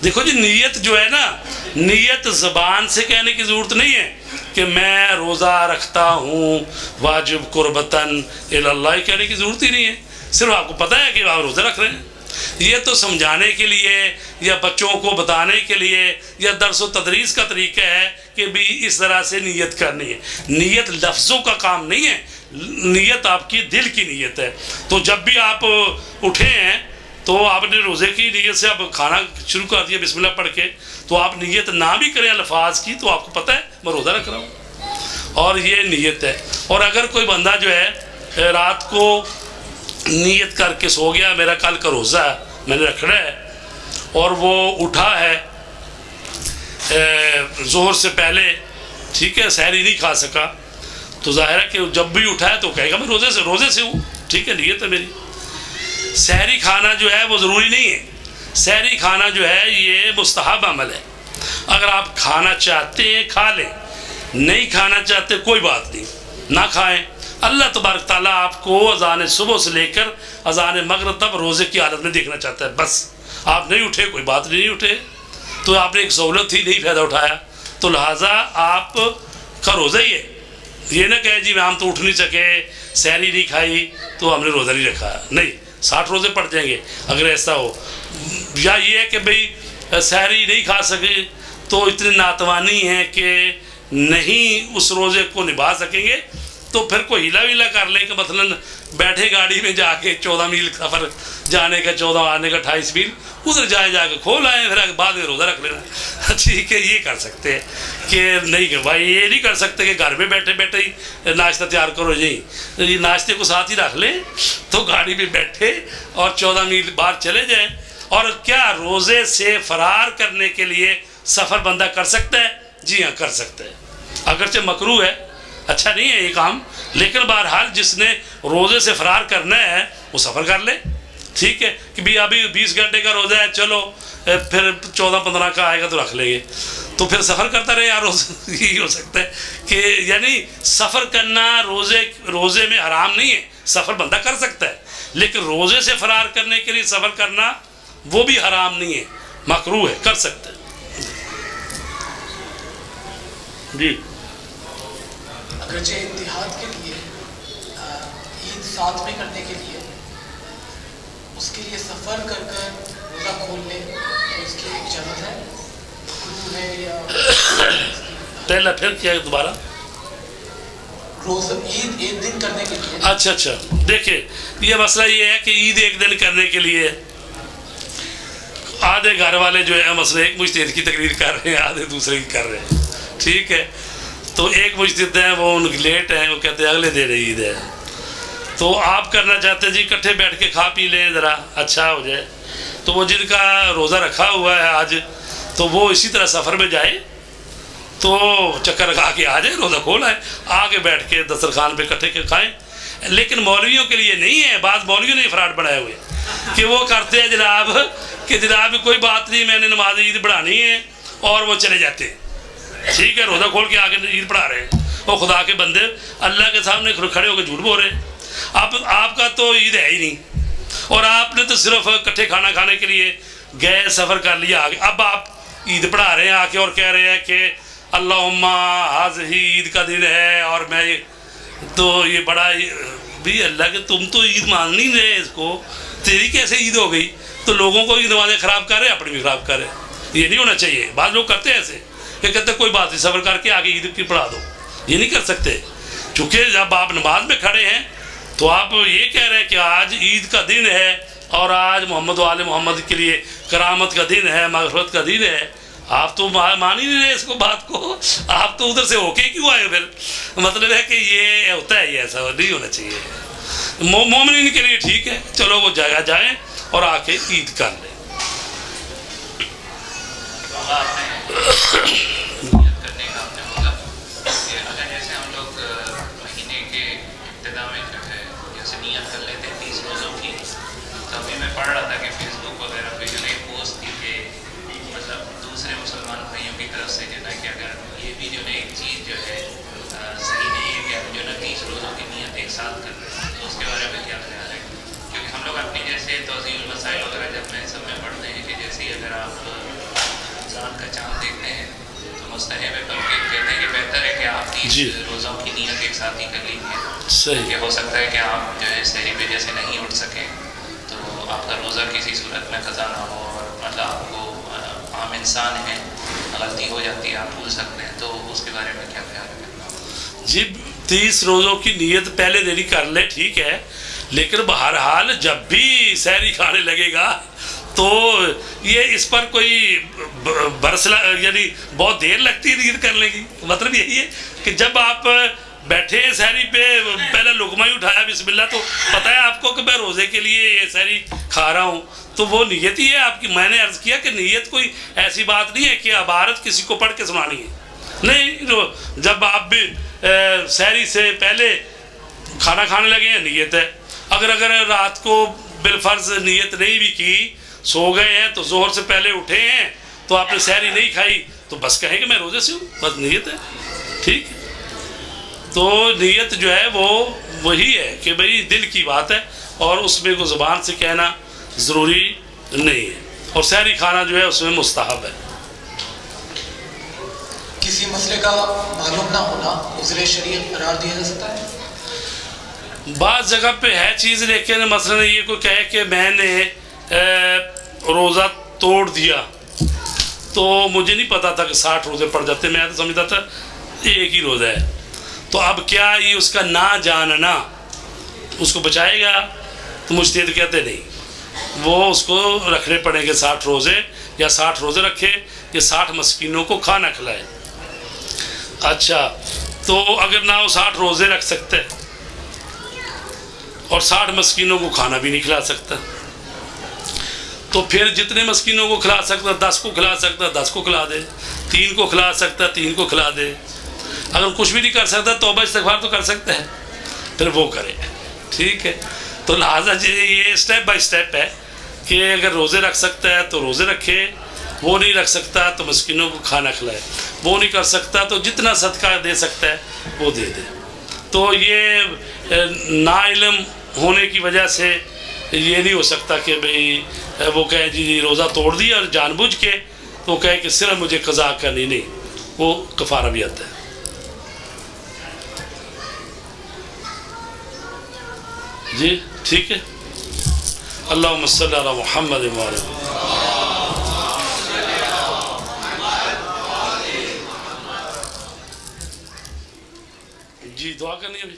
دیکھو جی نیت جو ہے نا، نیت زبان سے کہنے کی ضرورت نہیں ہے کہ میں روزہ رکھتا ہوں واجب قربتاً اللہ کہنے کی ضرورت ہی نہیں ہے. صرف آپ کو پتہ ہے کہ آپ روزہ رکھ رہے ہیں. یہ تو سمجھانے کے لیے یا بچوں کو بتانے کے لیے یا درس و تدریس کا طریقہ ہے کہ بھی اس طرح سے نیت کرنی ہے. نیت لفظوں کا کام نہیں ہے، نیت آپ کی دل کی نیت ہے. تو جب بھی آپ اٹھے ہیں تو آپ نے روزے کی نیت سے اب کھانا شروع کر دیا بسم اللہ پڑھ کے، تو آپ نیت نہ بھی کریں الفاظ کی تو آپ کو پتہ ہے میں روزہ رکھ رہا ہوں، اور یہ نیت ہے. اور اگر کوئی بندہ جو ہے رات کو نیت کر کے سو گیا میرا کل کا روزہ ہے میں نے رکھنا ہے، اور وہ اٹھا ہے ظہر سے پہلے، ٹھیک ہے، سحری نہیں کھا سکا، تو ظاہر ہے کہ جب بھی اٹھا ہے تو کہے گا میں روزے سے ہوں. ٹھیک ہے، نیت ہے میری. سحری کھانا جو ہے وہ ضروری نہیں ہے. سحری کھانا جو ہے یہ مستحب عمل ہے. اگر آپ کھانا چاہتے ہیں کھا لیں، نہیں کھانا چاہتے کوئی بات نہیں، نہ کھائیں. اللہ تبارک تعالیٰ آپ کو اذان صبح سے لے کر اذان مغرب تک روزے کی حالت میں دیکھنا چاہتا ہے. بس آپ نہیں اٹھے کوئی بات نہیں اٹھے تو آپ نے ایک سہولت ہی نہیں فائدہ اٹھایا، تو لہٰذا آپ کا روزہ ہی ہے. یہ نہ کہے جی ہم تو اٹھ نہیں سکے سحری نہیں کھائی تو ہم نے روزہ نہیں رکھا. نہیں، 60 روزے پڑ جائیں گے اگر ایسا ہو. یا یہ ہے کہ بھئی سحری نہیں کھا سکے تو اتنی ناتوانی ہے کہ نہیں اس روزے کو نبھا سکیں گے، تو پھر کوئی ہیلا ویلا کر لیں کہ مثلاً بیٹھے گاڑی میں جا کے 14 میل سفر جانے کا 14 آنے کا 28 میل ادھر جا کے کھول آئیں، پھر بعد میں روزہ رکھ لینا. ٹھیک ہے، یہ کر سکتے ہیں کہ نہیں کہ بھائی یہ نہیں کر سکتے کہ گھر میں بیٹھے بیٹھے ہی ناشتہ تیار کرو. یہ ناشتے کو ساتھ ہی رکھ لیں تو گاڑی میں بیٹھے اور 14 میل باہر چلے جائیں. اور کیا روزے سے فرار کرنے کے لیے سفر بندہ کر سکتا ہے؟ جی ہاں کر سکتا ہے، اگرچہ مکروہ ہے، اچھا نہیں ہے یہ کام، لیکن بہرحال جس نے روزے سے فرار کرنا ہے وہ سفر کر لے. ٹھیک ہے کہ بھی ابھی 20 گھنٹے کا روزہ ہے، چلو پھر 14-15 کا آئے گا تو رکھ لیں گے، تو پھر سفر کرتا رہے یار. یہی ہو سکتا ہے کہ یعنی سفر کرنا روزے میں حرام نہیں ہے، سفر بندہ کر سکتا ہے، لیکن روزے سے فرار کرنے کے لیے سفر کرنا وہ بھی حرام نہیں ہے، مکروہ ہے، کر سکتا ہے. جی اگرچہ اتحاد کے لیے عید ساتھ میں کرنے کے لیے اس کے لیے سفر کر روزہ کھول لیں تو اس کی اجازت ہے، مکروہ ہے یا پہلا پھر کیا ہے دوبارہ روزہ عید دن کرنے کے لیے؟ اچھا دیکھیں یہ مسئلہ یہ ہے کہ عید ایک دن کرنے کے لیے آدھے گھر والے جو ہے مسئلہ ایک مجتہد کی تقریر کر رہے ہیں، آدھے دوسرے کی کر رہے ہیں. ٹھیک ہے، تو ایک مجتہد ہیں وہ ان لیٹ ہیں، وہ کہتے ہیں اگلے دن عید ہے، تو آپ کرنا چاہتے ہیں جی اکٹھے بیٹھ کے کھا پی لیں ذرا اچھا ہو جائے. تو وہ جن کا روزہ رکھا ہوا ہے آج تو وہ اسی طرح سفر میں جائے تو چکر لگا کے آ جائے، روزہ کھول آئے، آ کے بیٹھ کے دسترخوان پہ اکٹھے کے کھائیں. لیکن مولویوں کے لیے نہیں ہے، بعض مولویوں نے افراط بنائے ہوئے کہ وہ کرتے ہیں جناب کہ جناب کوئی بات نہیں میں نے نماز عید پڑھانی ہے اور وہ چلے جاتے ہیں. ٹھیک ہے، روزہ کھول کے آ کے عید پڑھا رہے ہیں، وہ خدا کے بندے اللہ کے سامنے کھڑے ہو کے جھوٹ بول رہے ہیں. آپ کا تو عید ہے ہی نہیں، اور آپ نے تو صرف اکٹھے کھانا کھانے کے لیے گئے سفر کر لیا آگے، اب آپ عید پڑھا رہے ہیں آ کے اور کہہ رہے ہیں کہ اللہم آج ہی عید کا دن ہے اور میں تو یہ بڑا بھی اللہ کہ تم تو عید مان نہیں رہے اس کو، تیری کیسے عید ہو گئی؟ تو لوگوں کو یہ نمازیں خراب کر رہے ہیں، اپنی بھی خراب کر رہے ہیں، یہ نہیں ہونا چاہیے۔ بعض لوگ کرتے ہیں ایسے کہ کہتے ہیں کوئی بات نہیں سفر کر کے آگے عید کی پڑھا دو، یہ نہیں کر سکتے، چونکہ جب آپ نماز میں کھڑے ہیں تو آپ یہ کہہ رہے ہیں کہ آج عید کا دن ہے اور آج محمد و آل محمد کے لیے کرامت کا دن ہے، مغفرت کا دن ہے، آپ تو مان ہی نہیں رہے اس کو بات کو، آپ تو ادھر سے ہو کے کیوں آئے؟ پھر مطلب ہے کہ یہ ہوتا ہے، یہ ایسا نہیں ہونا چاہیے۔ مومنین کے لیے ٹھیک ہے، چلو وہ جگہ جائیں اور آ کے عید کر لیں۔ نیت کرنے کا آپ نے بولا کہ اگر جیسے ہم لوگ مہینے کے ابتدا میں جو ہے جیسے نیت کر لیتے ہیں 30 روزوں کی، تو ابھی میں پڑھ رہا تھا کہ فیس بک وغیرہ پہ جو نئی پوسٹ تھی کہ مطلب دوسرے مسلمان بھائیوں کی طرف سے جو ہے کہ اگر یہ بھی جو ہے ایک چیز جو ہے صحیح نہیں ہے کہ ہم جو ہے 30 روزوں کی نیت ایک ساتھ کر رہے ہیں، تو اس کے بارے میں کیا خیال ہے؟ کیونکہ ہم لوگ اپنی جیسے توضیح المسائل وغیرہ جب میں سب میں پڑھتے ہیں کہ جیسے اگر آپ رمضان کا چاند دیکھتے ہیں تو مستحب ہے، بلکہ کہتے ہیں کہ بہتر ہے کہ آپ 30 روزوں کی نیت ایک ساتھ ہی کر لیجیے، صحیح، کہ ہو سکتا ہے کہ آپ جو ہے سحری پہ جیسے نہیں اٹھ سکیں تو آپ کا روزہ کسی صورت میں قضا نہ ہو، اور مطلب آپ کو عام انسان ہیں غلطی ہو جاتی ہے، آپ بھول سکتے ہیں، تو اس کے بارے میں کیا خیال ہے؟ جی 30 روزوں کی نیت پہلے دن ہی کر لے ٹھیک ہے، لیکن بہرحال جب بھی سحری کھانے لگے گا تو یہ اس پر کوئی یعنی بہت دیر لگتی ہے نیت کرنے کی، مطلب یہی ہے کہ جب آپ بیٹھے سحری پہ پہلے لقمہ ہی اٹھایا بسم اللہ، تو پتہ ہے آپ کو کہ میں روزے کے لیے یہ سحری کھا رہا ہوں، تو وہ نیت ہی ہے آپ کی۔ میں نے عرض کیا کہ نیت کوئی ایسی بات نہیں ہے کہ عبارت کسی کو پڑھ کے سنانی ہے، نہیں، جب آپ بھی سحری سے پہلے کھانا کھانے لگے ہیں نیت ہے۔ اگر رات کو بالفرض نیت نہیں بھی کی، سو گئے ہیں تو ظہر سے پہلے اٹھے ہیں تو آپ نے سحری نہیں کھائی تو بس کہیں کہ میں روزے سے ہوں، بس نیت ہے، ٹھیک ہے۔ تو نیت جو ہے وہ وہی ہے کہ بھئی دل کی بات ہے اور اس میں کو زبان سے کہنا ضروری نہیں ہے، اور سحری کھانا جو ہے اس میں مستحب ہے۔ کسی مسئلے کا معلوم نہ ہونا عذر شرعی قرار دیا جا سکتا ہے؟ بعض جگہ پہ ہے چیز، لیکن مثلا یہ کوئی کہے کہ میں نے روزہ توڑ دیا تو مجھے نہیں پتا تھا کہ 60 روزے پڑ جاتے، میں تو سمجھتا تھا ایک ہی روزہ ہے، تو اب کیا یہ اس کا نہ جاننا اس کو بچائے گا؟ تو مجتہد کہتے نہیں، وہ اس کو رکھنے پڑیں گے 60 روزے، یا 60 روزے رکھے یا 60 مسکینوں کو کھانا کھلائے۔ اچھا، تو اگر نہ وہ 60 روزے رکھ سکتے اور 60 مسکینوں کو کھانا بھی نہیں کھلا سکتا، تو پھر جتنے مسکینوں کو کھلا سکتا 10 کو کھلا سکتا 10 کو کھلا دے، 3 کو کھلا سکتا 3 کو کھلا دے۔ اگر کچھ بھی نہیں کر سکتا توبہ استغفار تو کر سکتا ہے، پھر وہ کرے، ٹھیک ہے۔ تو لہٰذا یہ اسٹیپ بائی اسٹیپ ہے کہ اگر روزے رکھ سکتا ہے تو روزے رکھے، وہ نہیں رکھ سکتا تو مسکینوں کو کھانا کھلائے، وہ نہیں کر سکتا تو جتنا صدقہ دے سکتا ہے وہ دے دے۔ تو یہ نا علم ہونے کی وجہ سے یہ نہیں ہو سکتا کہ بھئی وہ کہے جی روزہ توڑ دیا اور جان بوجھ کے، تو وہ کہے کہ صرف مجھے قضا کرنی، نہیں، وہ کفارہ بھی آتا ہے۔ جی ٹھیک ہے، اللہم صلی علی محمد و علی جی دعا کرنی ہے ابھی۔